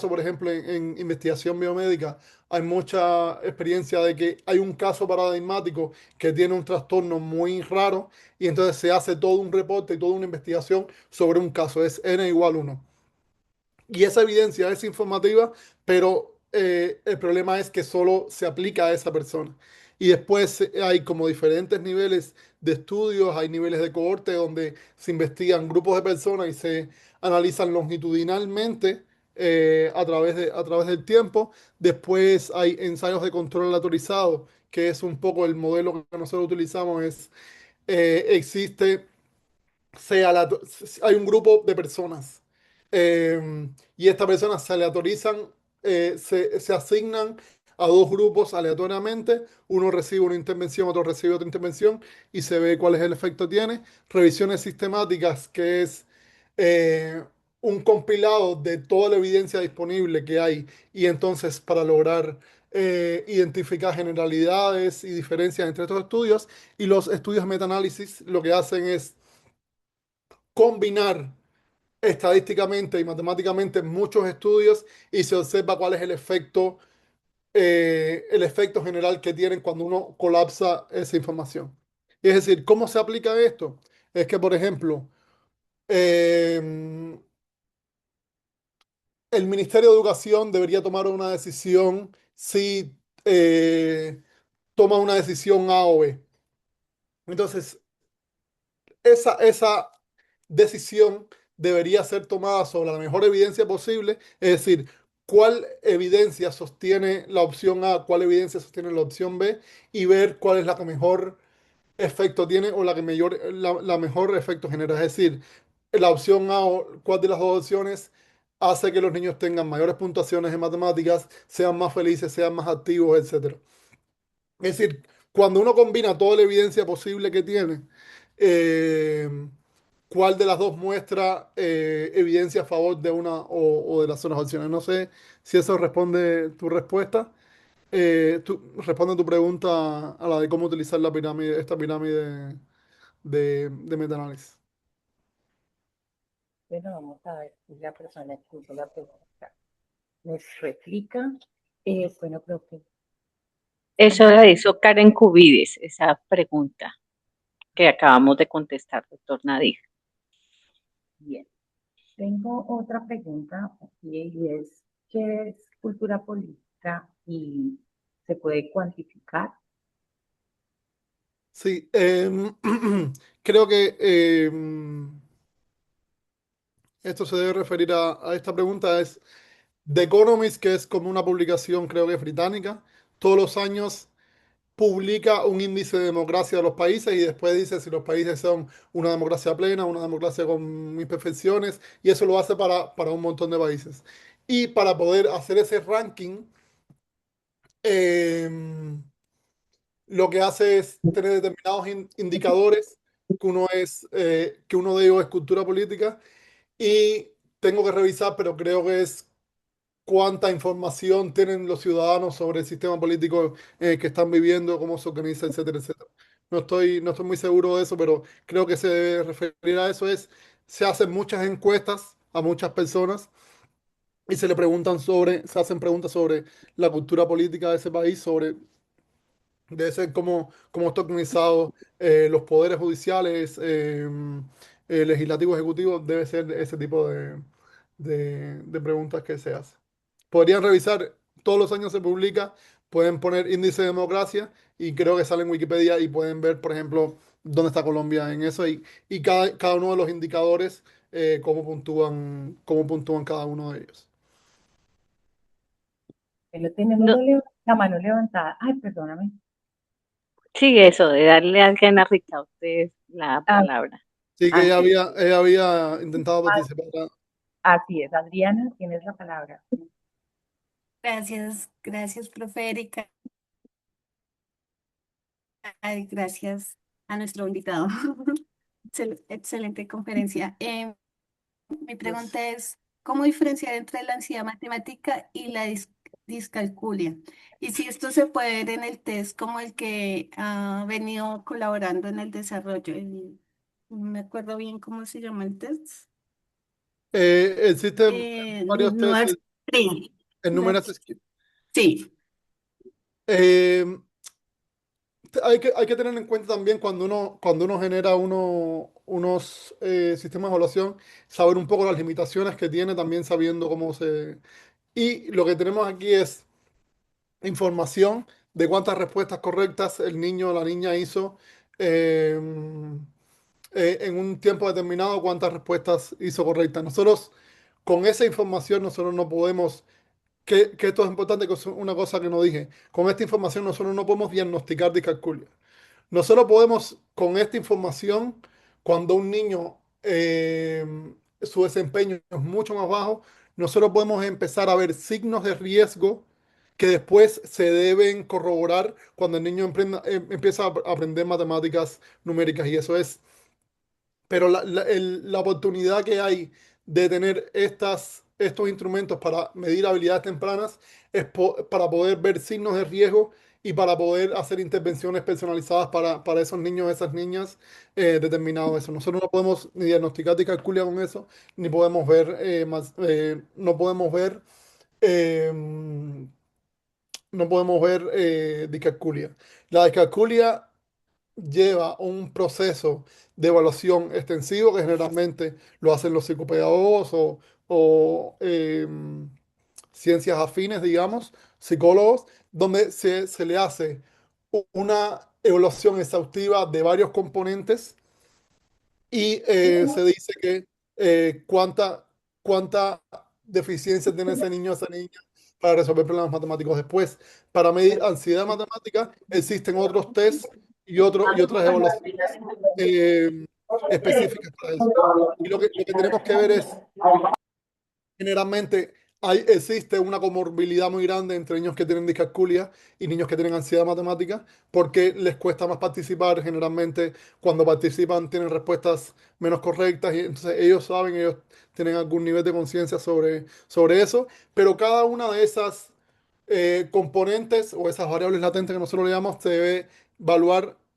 Speaker 3: por ejemplo, en investigación biomédica. Hay mucha experiencia de que hay un caso paradigmático que tiene un trastorno muy raro y entonces se hace todo un reporte y toda una investigación sobre un caso. Es n = 1. Y esa evidencia es informativa, pero el problema es que solo se aplica a esa persona. Y después hay como diferentes niveles de estudios, hay niveles de cohorte donde se investigan grupos de personas y se analizan longitudinalmente a través del tiempo. Después hay ensayos de control aleatorizado, que es un poco el modelo que nosotros utilizamos, existe hay un grupo de personas y estas personas se aleatorizan, se asignan a dos grupos aleatoriamente. Uno recibe una intervención, otro recibe otra intervención y se ve cuál es el efecto que tiene. Revisiones sistemáticas, que es eh, un compilado de toda la evidencia disponible que hay y entonces para lograr identificar generalidades y diferencias entre estos estudios. Y los estudios metaanálisis lo que hacen es combinar estadísticamente y matemáticamente muchos estudios y se observa cuál es el efecto general que tienen cuando uno colapsa esa información. Es decir, ¿cómo se aplica esto? Es que, por ejemplo, eh, el Ministerio de Educación debería tomar una decisión si toma una decisión A o B. Entonces, esa decisión debería ser tomada sobre la mejor evidencia posible, es decir, cuál evidencia sostiene la opción A, cuál evidencia sostiene la opción B y ver cuál es la que mejor efecto tiene o la mejor efecto genera. Es decir, la opción A o cuál de las dos opciones hace que los niños tengan mayores puntuaciones en matemáticas, sean más felices, sean más activos, etcétera. Es decir, cuando uno combina toda la evidencia posible que tiene, eh, ¿cuál de las dos muestra evidencia a favor de una o de las otras opciones? No sé si eso responde tu respuesta. Responde tu pregunta a la de cómo utilizar la pirámide, esta pirámide de metaanálisis.
Speaker 2: Bueno, vamos a ver si la persona que hizo la pregunta nos replica. Bueno, profe,
Speaker 5: Eso la hizo Karen Cubides, esa pregunta que acabamos de contestar, doctor Nadir.
Speaker 2: bien. Tengo otra pregunta aquí y es, ¿qué es cultura política y se puede cuantificar?
Speaker 3: Sí, creo que Esto se debe referir a esta pregunta, es The Economist, que es como una publicación, creo que es británica, todos los años publica un índice de democracia de los países y después dice si los países son una democracia plena, una democracia con imperfecciones, y eso lo hace para un montón de países. Y para poder hacer ese ranking, em, lo que hace es tener determinados indicadores, que uno de ellos es cultura política, y tengo que revisar, pero creo que es cuánta información tienen los ciudadanos sobre el sistema político que están viviendo, cómo se organiza, etcétera, etcétera. No estoy muy seguro de eso, pero creo que se debe referir a eso. Se hacen muchas encuestas a muchas personas y se hacen preguntas sobre la cultura política de ese país, sobre debe ser cómo está organizado los poderes judiciales, legislativo, ejecutivo, debe ser ese tipo de preguntas que se hacen. Podrían revisar, todos los años se publica, pueden poner índice de democracia y creo que sale en Wikipedia y pueden ver, por ejemplo, dónde está Colombia en eso y cada uno de los indicadores, cómo puntúan cada uno de ellos.
Speaker 2: Lo tenemos
Speaker 5: No,
Speaker 2: la mano levantada. Ay, perdóname.
Speaker 5: sí, eso de darle a alguien a Rita a usted la
Speaker 2: Ah,
Speaker 5: palabra.
Speaker 3: Sí que
Speaker 2: así,
Speaker 3: ella había intentado participar.
Speaker 2: así es. Adriana, tienes la palabra.
Speaker 4: Gracias, gracias, profe Erika. Ay, gracias a nuestro invitado. Excelente conferencia. Mi pregunta es, ¿cómo diferenciar entre la ansiedad matemática y la discalculia? Y si esto se puede ver en el test como el que ha venido colaborando en el desarrollo. No me acuerdo bien cómo se llama el test.
Speaker 3: Existen varios test
Speaker 4: Nuance Tree.
Speaker 3: en Numeracy Skill.
Speaker 4: Sí.
Speaker 3: Eh, hay que tener en cuenta también cuando uno genera unos sistemas de evaluación, saber un poco las limitaciones que tiene, también sabiendo cómo se... Y lo que tenemos aquí es información de cuántas respuestas correctas el niño o la niña hizo eh, en un tiempo determinado, cuántas respuestas hizo correctas. Nosotros, con esa información, nosotros no podemos, que esto es importante, que es una cosa que no dije, con esta información nosotros no podemos diagnosticar discalculia. Nosotros podemos, con esta información, cuando un niño, su desempeño es mucho más bajo, nosotros podemos empezar a ver signos de riesgo que después se deben corroborar cuando el niño empieza a aprender matemáticas numéricas. Y eso es, pero la oportunidad que hay de tener estos instrumentos para medir habilidades tempranas es para poder ver signos de riesgo y para poder hacer intervenciones personalizadas para esos niños, esas niñas, determinado eso. Nosotros no podemos ni diagnosticar discalculia con eso, ni podemos ver, no podemos ver, eh, discalculia. La discalculia lleva un proceso de evaluación extensivo que generalmente lo hacen los psicopedagogos o ciencias afines, digamos, psicólogos, donde se le hace una evaluación exhaustiva de varios componentes y se dice que cuánta deficiencia tiene ese niño o esa niña para resolver problemas matemáticos. Después, para medir ansiedad matemática, existen otros test y otras evaluaciones eh, específicas para eso. Y lo que tenemos que ver es, generalmente, existe una comorbilidad muy grande entre niños que tienen discalculia y niños que tienen ansiedad matemática, porque les cuesta más participar. Generalmente, cuando participan, tienen respuestas menos correctas, y entonces ellos tienen algún nivel de conciencia sobre eso, pero cada una de esas componentes o esas variables latentes que nosotros le llamamos se debe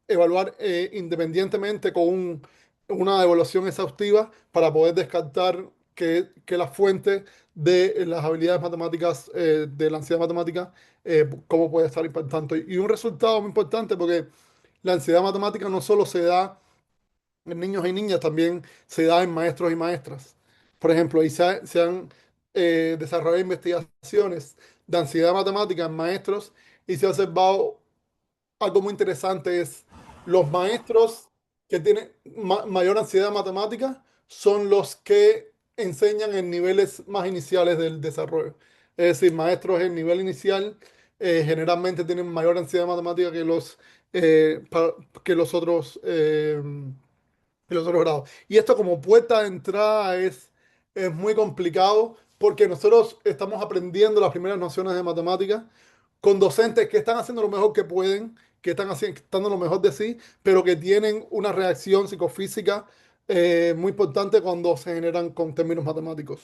Speaker 3: evaluar independientemente con una evaluación exhaustiva para poder descartar que la fuente de las habilidades matemáticas, de la ansiedad matemática, cómo puede estar impactando. Y un resultado muy importante, porque la ansiedad matemática no solo se da en niños y niñas, también se da en maestros y maestras. Por ejemplo, se han desarrollado investigaciones de ansiedad matemática en maestros y se ha observado algo muy interesante: es los maestros que tienen mayor ansiedad matemática son los que enseñan en niveles más iniciales del desarrollo. Es decir, maestros en nivel inicial generalmente tienen mayor ansiedad matemática que los otros en los otros grados. Y esto como puerta de entrada es muy complicado porque nosotros estamos aprendiendo las primeras nociones de matemáticas con docentes que están haciendo lo mejor que pueden, que están haciendo, dando lo mejor de sí, pero que tienen una reacción psicofísica muy importante cuando se generan con términos matemáticos.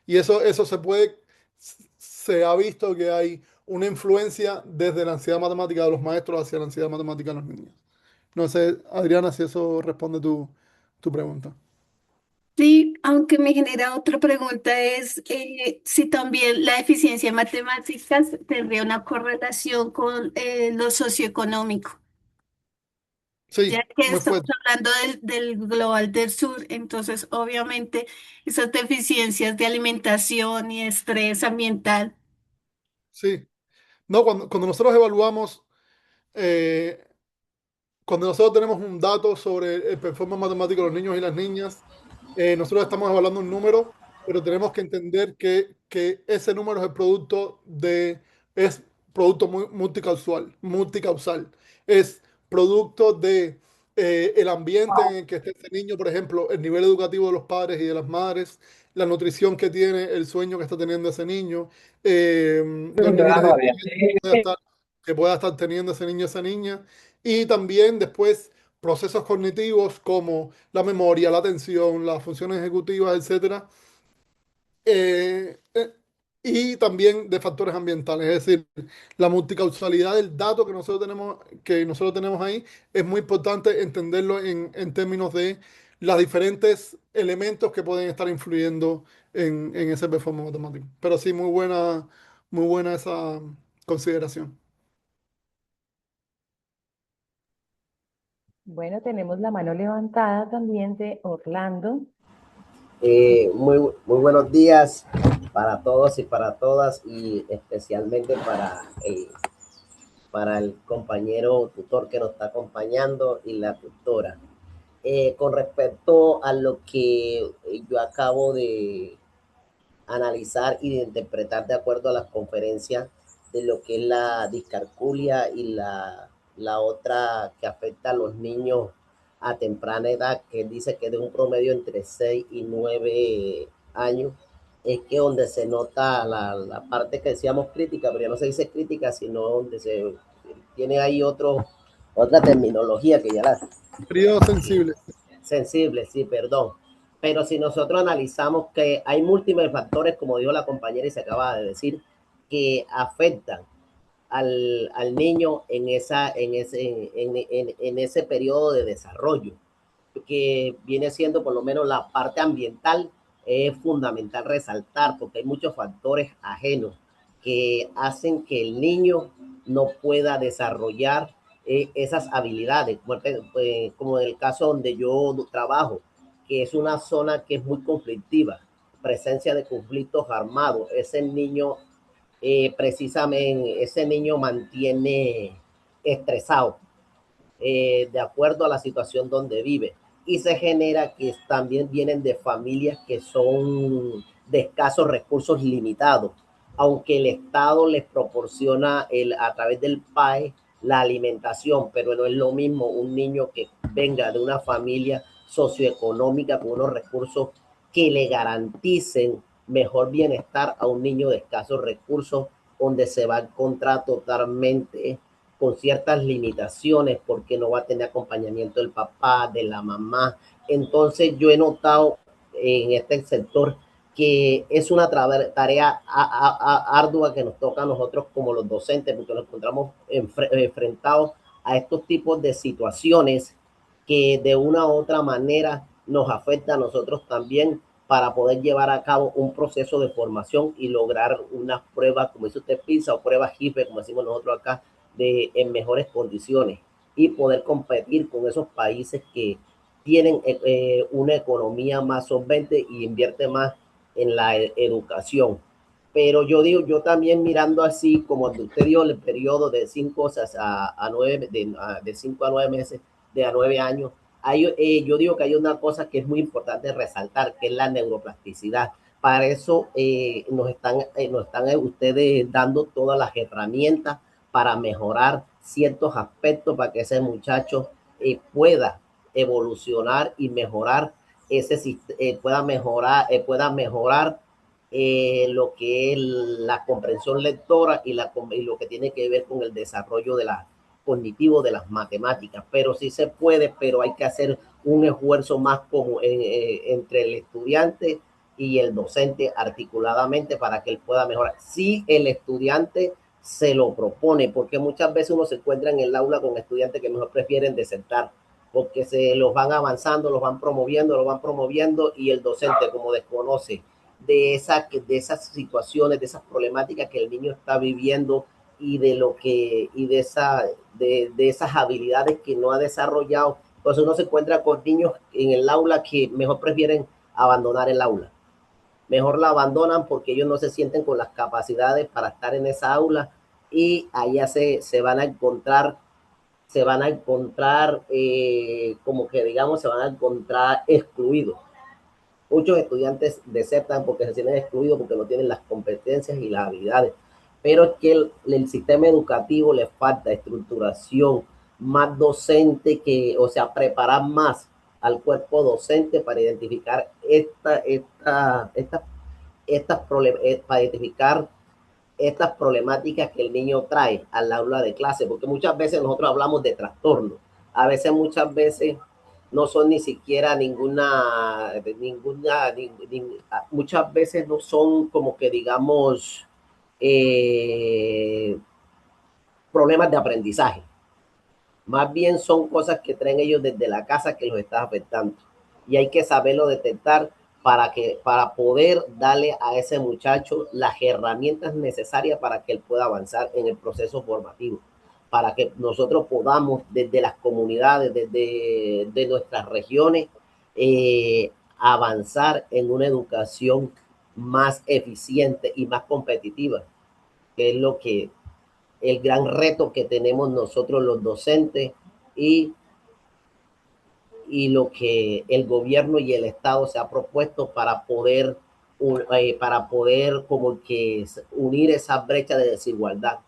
Speaker 3: Y eso se ha visto que hay una influencia desde la ansiedad matemática de los maestros hacia la ansiedad matemática de los niños. No sé, Adriana, si eso responde tu pregunta.
Speaker 4: Sí, aunque me genera otra pregunta es si también la eficiencia en matemáticas tendría una correlación con lo socioeconómico, ya
Speaker 3: Sí,
Speaker 4: que
Speaker 3: muy
Speaker 4: estamos
Speaker 3: fuerte.
Speaker 4: hablando del global del sur, entonces obviamente esas deficiencias de alimentación y estrés ambiental.
Speaker 3: Sí. No, cuando nosotros evaluamos, eh, cuando nosotros tenemos un dato sobre el performance matemático de los niños y las niñas, nosotros estamos evaluando un número, pero tenemos que entender que ese número es producto multicausal. Es producto de el ambiente en el que esté ese niño, por ejemplo, el nivel educativo de los padres y de las madres, la nutrición que tiene, el sueño que está teniendo ese niño, los niveles de estrés que pueda estar teniendo ese niño o esa niña. Y también después procesos cognitivos como la memoria, la atención, las funciones ejecutivas, etcétera. Eh, eh, y también de factores ambientales, es decir, la multicausalidad del dato que nosotros tenemos ahí es muy importante entenderlo en términos de los diferentes elementos que pueden estar influyendo en ese performance matemático. Pero sí, muy buena esa consideración.
Speaker 2: Bueno, tenemos la mano levantada también de Orlando.
Speaker 6: Muy buenos días para todos y para todas y especialmente para el compañero tutor que nos está acompañando y la tutora. Con respecto a lo que yo acabo de analizar y de interpretar de acuerdo a las conferencias de lo que es la discalculia y la otra que afecta a los niños a temprana edad, que dice que de un promedio entre 6 y 9 años, es que donde se nota la parte que decíamos crítica, pero ya no se dice crítica, sino donde se tiene ahí otra terminología que ya la
Speaker 3: Periodo sensible.
Speaker 6: sensible, sí, perdón. Pero si nosotros analizamos que hay múltiples factores, como dijo la compañera y se acaba de decir, que afectan al niño en ese periodo de desarrollo, que viene siendo por lo menos la parte ambiental, es fundamental resaltar porque hay muchos factores ajenos que hacen que el niño no pueda desarrollar esas habilidades, como en el caso donde yo trabajo, que es una zona que es muy conflictiva, presencia de conflictos armados. Ese niño, precisamente, ese niño mantiene estresado de acuerdo a la situación donde vive. Y se genera que también vienen de familias que son de escasos recursos limitados, aunque el Estado les proporciona a través del PAE la alimentación, pero no es lo mismo un niño que venga de una familia socioeconómica con unos recursos que le garanticen mejor bienestar a un niño de escasos recursos, donde se va a encontrar totalmente con ciertas limitaciones porque no va a tener acompañamiento del papá, de la mamá. Entonces yo he notado en este sector que es una tarea ardua que nos toca a nosotros como los docentes, porque nos encontramos enfrentados a estos tipos de situaciones que de una u otra manera nos afecta a nosotros también para poder llevar a cabo un proceso de formación y lograr unas pruebas, como dice usted, PISA o pruebas GIFE, como decimos nosotros acá, en mejores condiciones y poder competir con esos países que tienen una economía más solvente y invierte más en la educación. Pero yo digo, yo también mirando así, como usted dio el periodo de 5 a 9, de 5 a 9 meses, de a 9 años, yo digo que hay una cosa que es muy importante resaltar, que es la neuroplasticidad. Para eso nos están ustedes dando todas las herramientas para mejorar ciertos aspectos para que ese muchacho pueda evolucionar y mejorar pueda mejorar lo que es la comprensión lectora y lo que tiene que ver con el desarrollo de la cognitivo de las matemáticas, pero sí se puede, pero hay que hacer un esfuerzo más como entre el estudiante y el docente articuladamente para que él pueda mejorar. Si el estudiante se lo propone, porque muchas veces uno se encuentra en el aula con estudiantes que mejor prefieren desertar, porque se los van avanzando, los van promoviendo y el docente como desconoce de esas situaciones, de esas problemáticas que el niño está viviendo y de esas habilidades que no ha desarrollado. Entonces uno se encuentra con niños en el aula que mejor prefieren abandonar el aula. Mejor la abandonan porque ellos no se sienten con las capacidades para estar en esa aula y allá se van a encontrar como que digamos se van a encontrar excluidos. Muchos estudiantes desertan porque se sienten excluidos porque no tienen las competencias y las habilidades. Pero es que el sistema educativo le falta estructuración, más docente o sea, preparar más al cuerpo docente para identificar para identificar estas problemáticas que el niño trae al aula de clase, porque muchas veces nosotros hablamos de trastorno, muchas veces no son ni siquiera muchas veces no son como que digamos eh, problemas de aprendizaje, más bien son cosas que traen ellos desde la casa que los está afectando y hay que saberlo detectar para poder darle a ese muchacho las herramientas necesarias para que él pueda avanzar en el proceso formativo, para que nosotros podamos desde las comunidades, desde nuestras regiones, avanzar en una educación más eficiente y más competitiva, que es lo que el gran reto que tenemos nosotros los docentes y, y lo que el gobierno y el Estado se ha propuesto para poder como que unir esa brecha de desigualdad.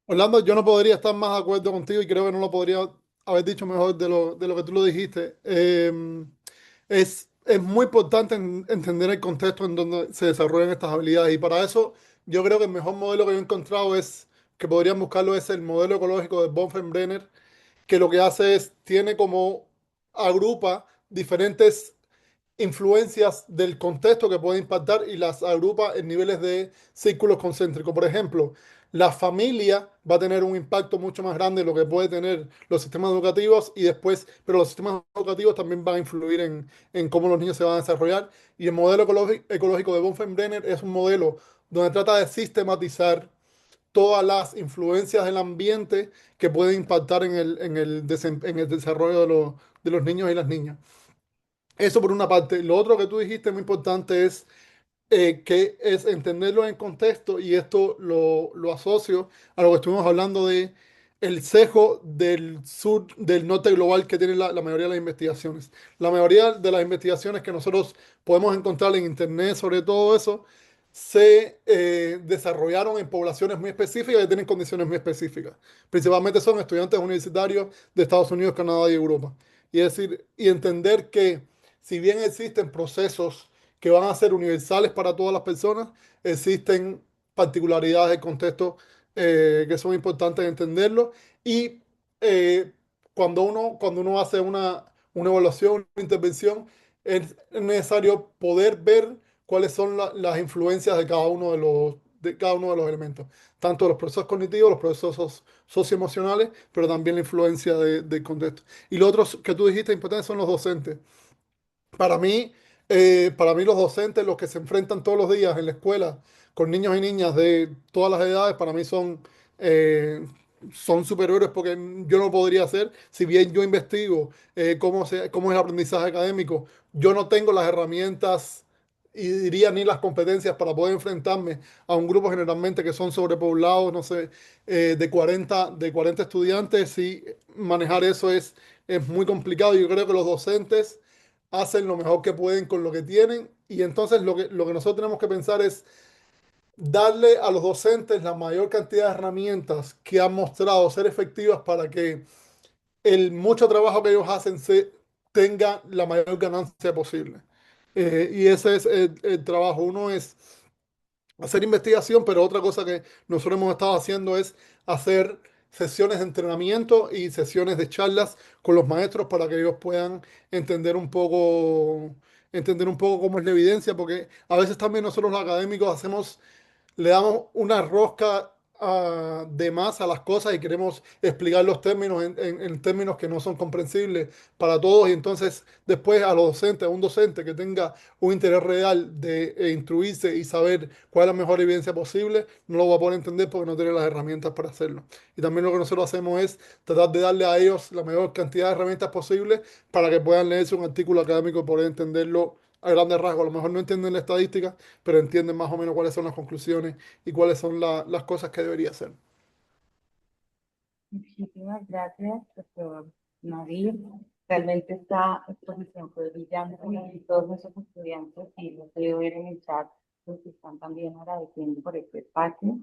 Speaker 3: Orlando, yo no podría estar más de acuerdo contigo y creo que no lo podría haber dicho mejor de lo que tú lo dijiste. Es muy importante entender el contexto en donde se desarrollan estas habilidades y para eso yo creo que el mejor modelo que yo he encontrado que podrían buscarlo, es el modelo ecológico de Bonfenbrenner, que lo que hace tiene como agrupa diferentes influencias del contexto que puede impactar y las agrupa en niveles de círculos concéntricos. Por ejemplo, la familia va a tener un impacto mucho más grande de lo que puede tener los sistemas educativos y después, pero los sistemas educativos también van a influir en cómo los niños se van a desarrollar. Y el modelo ecológico de Bonfenbrenner es un modelo donde trata de sistematizar todas las influencias del ambiente que pueden impactar en el desarrollo de los niños y las niñas. Eso por una parte. Lo otro que tú dijiste muy importante que es entenderlo en contexto y esto lo asocio a lo que estuvimos hablando de el sesgo del norte global que tiene la mayoría de las investigaciones. La mayoría de las investigaciones que nosotros podemos encontrar en internet sobre todo eso se desarrollaron en poblaciones muy específicas y tienen condiciones muy específicas. Principalmente son estudiantes universitarios de Estados Unidos, Canadá y Europa. Y es decir, y entender que si bien existen procesos que van a ser universales para todas las personas, existen particularidades del contexto que son importantes entenderlo. Y eh, cuando uno hace una evaluación, una intervención, es necesario poder ver cuáles son las influencias de cada uno de los elementos, tanto los procesos cognitivos, los procesos socioemocionales, pero también la influencia del contexto. Y lo otro que tú dijiste importante son los docentes. Para mí, para mí los docentes, los que se enfrentan todos los días en la escuela con niños y niñas de todas las edades, para mí eh, son superhéroes porque yo no podría hacer, si bien yo investigo cómo es el aprendizaje académico, yo no tengo las herramientas y diría ni las competencias para poder enfrentarme a un grupo generalmente que son sobrepoblados, no sé, de 40 estudiantes, y manejar eso es muy complicado. Yo creo que los docentes hacen lo mejor que pueden con lo que tienen, y entonces lo que nosotros tenemos que pensar es darle a los docentes la mayor cantidad de herramientas que han mostrado ser efectivas para que el mucho trabajo que ellos hacen tenga la mayor ganancia posible. Y ese es el trabajo. Uno es hacer investigación, pero otra cosa que nosotros hemos estado haciendo es hacer sesiones de entrenamiento y sesiones de charlas con los maestros para que ellos puedan entender entender un poco cómo es la evidencia, porque a veces también nosotros los académicos le damos una rosca de más a las cosas y queremos explicar los términos en términos que no son comprensibles para todos, y entonces después a los docentes, a un docente que tenga un interés real de instruirse y saber cuál es la mejor evidencia posible, no lo va a poder entender porque no tiene las herramientas para hacerlo. Y también lo que nosotros hacemos es tratar de darle a ellos la mayor cantidad de herramientas posible para que puedan leerse un artículo académico y poder entenderlo a grandes rasgos. A lo mejor no entienden la estadística, pero entienden más o menos cuáles son las conclusiones y cuáles son las cosas que debería hacer.
Speaker 2: Muchísimas gracias, doctor Nadir. Realmente esta exposición fue brillante y todos nuestros estudiantes, y los veo ver en el chat, los que están también agradeciendo por este espacio.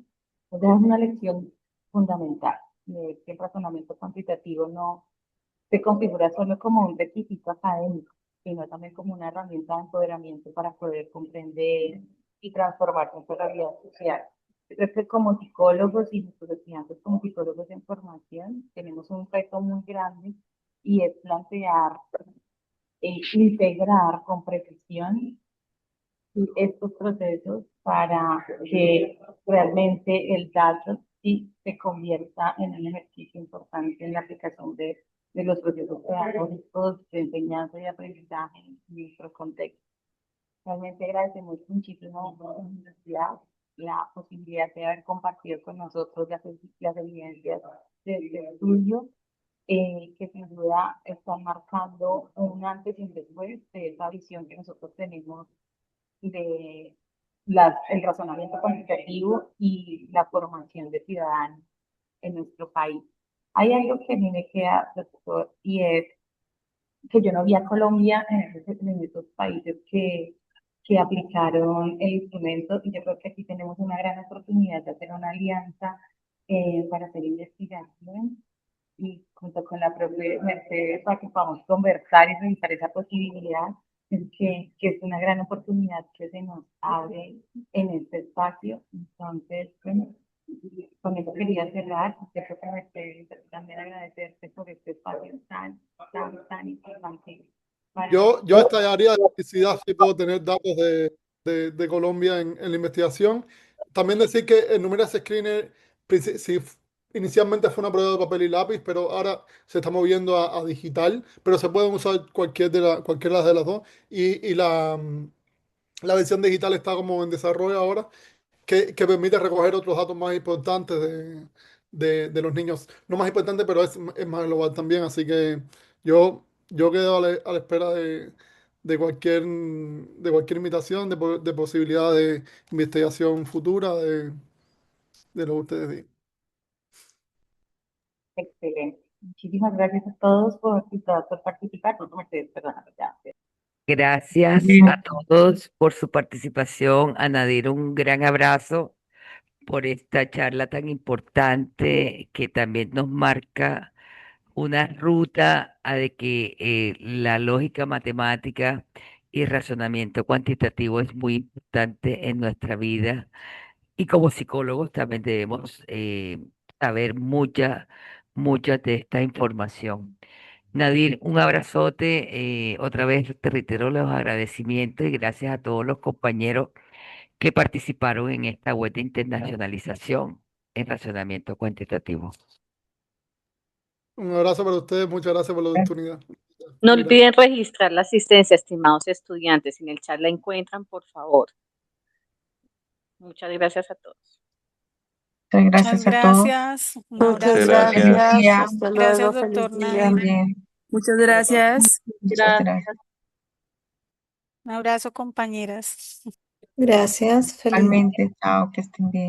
Speaker 2: Nos dejan una lección fundamental de que el razonamiento cuantitativo no se configura solo como un requisito académico, sino también como una herramienta de empoderamiento para poder comprender y transformar nuestra realidad social. Creo que como psicólogos y nuestros estudiantes como psicólogos en formación tenemos un reto muy grande, y es plantear e integrar con precisión estos procesos para que realmente el dato sí se convierta en un ejercicio importante en la aplicación de los procesos pedagógicos de enseñanza y aprendizaje en nuestro contexto. Realmente agradecemos muchísimo a la universidad la posibilidad de haber compartido con nosotros las evidencias de este estudio, que sin duda están marcando un antes y un después de esa visión que nosotros tenemos de el razonamiento cuantitativo y la formación de ciudadanos en nuestro país. Hay algo que a mí me queda, doctor, y es que yo no vi a Colombia en esos países que aplicaron el instrumento, y yo creo que aquí tenemos una gran oportunidad de hacer una alianza para hacer investigación, y junto con la propia Mercedes para que podamos conversar y revisar esa posibilidad, que es una gran oportunidad que se nos abre en este espacio. Entonces, bueno, con eso quería cerrar. Yo creo que Mercedes también agradecerte por este espacio tan importante.
Speaker 3: Yo estaría de felicidad si puedo tener datos de Colombia en la investigación. También decir que el Numerous Screener inicialmente fue una prueba de papel y lápiz, pero ahora se está moviendo a digital, pero se pueden usar cualquiera de las dos, y la versión digital está como en desarrollo ahora, que permite recoger otros datos más importantes de los niños. No más importante, pero es más global también. Así que yo quedo a la espera de cualquier invitación, de posibilidad de investigación futura de lo que ustedes digan.
Speaker 2: Excelente. Muchísimas gracias a todos por participar. Mercedes, perdóname, ya.
Speaker 7: Gracias a todos por su participación. A Nadir, un gran abrazo por esta charla tan importante que también nos marca una ruta a de que la lógica matemática y razonamiento cuantitativo es muy importante en nuestra vida, y como psicólogos también debemos saber mucha de esta información. Nadir, un abrazote. Otra vez te reitero los agradecimientos y gracias a todos los compañeros que participaron en esta web de internacionalización en razonamiento cuantitativo.
Speaker 3: Un abrazo para ustedes, muchas gracias por la oportunidad.
Speaker 5: No
Speaker 3: Muy
Speaker 5: olviden registrar la asistencia, estimados estudiantes. En el chat la encuentran, por favor. Muchas gracias a todos.
Speaker 2: Muchas
Speaker 8: Muchas
Speaker 2: gracias a todos.
Speaker 8: gracias. Un
Speaker 1: Muchas
Speaker 8: abrazo.
Speaker 2: Feliz
Speaker 1: gracias.
Speaker 2: día.
Speaker 1: Hasta
Speaker 8: Gracias,
Speaker 1: luego.
Speaker 8: doctor
Speaker 1: Feliz día.
Speaker 8: Nadir.
Speaker 2: También.
Speaker 9: Muchas gracias.
Speaker 2: Muchas gracias.
Speaker 4: Un abrazo, compañeras.
Speaker 8: Gracias, feliz.
Speaker 9: Igualmente, chao, que estén bien.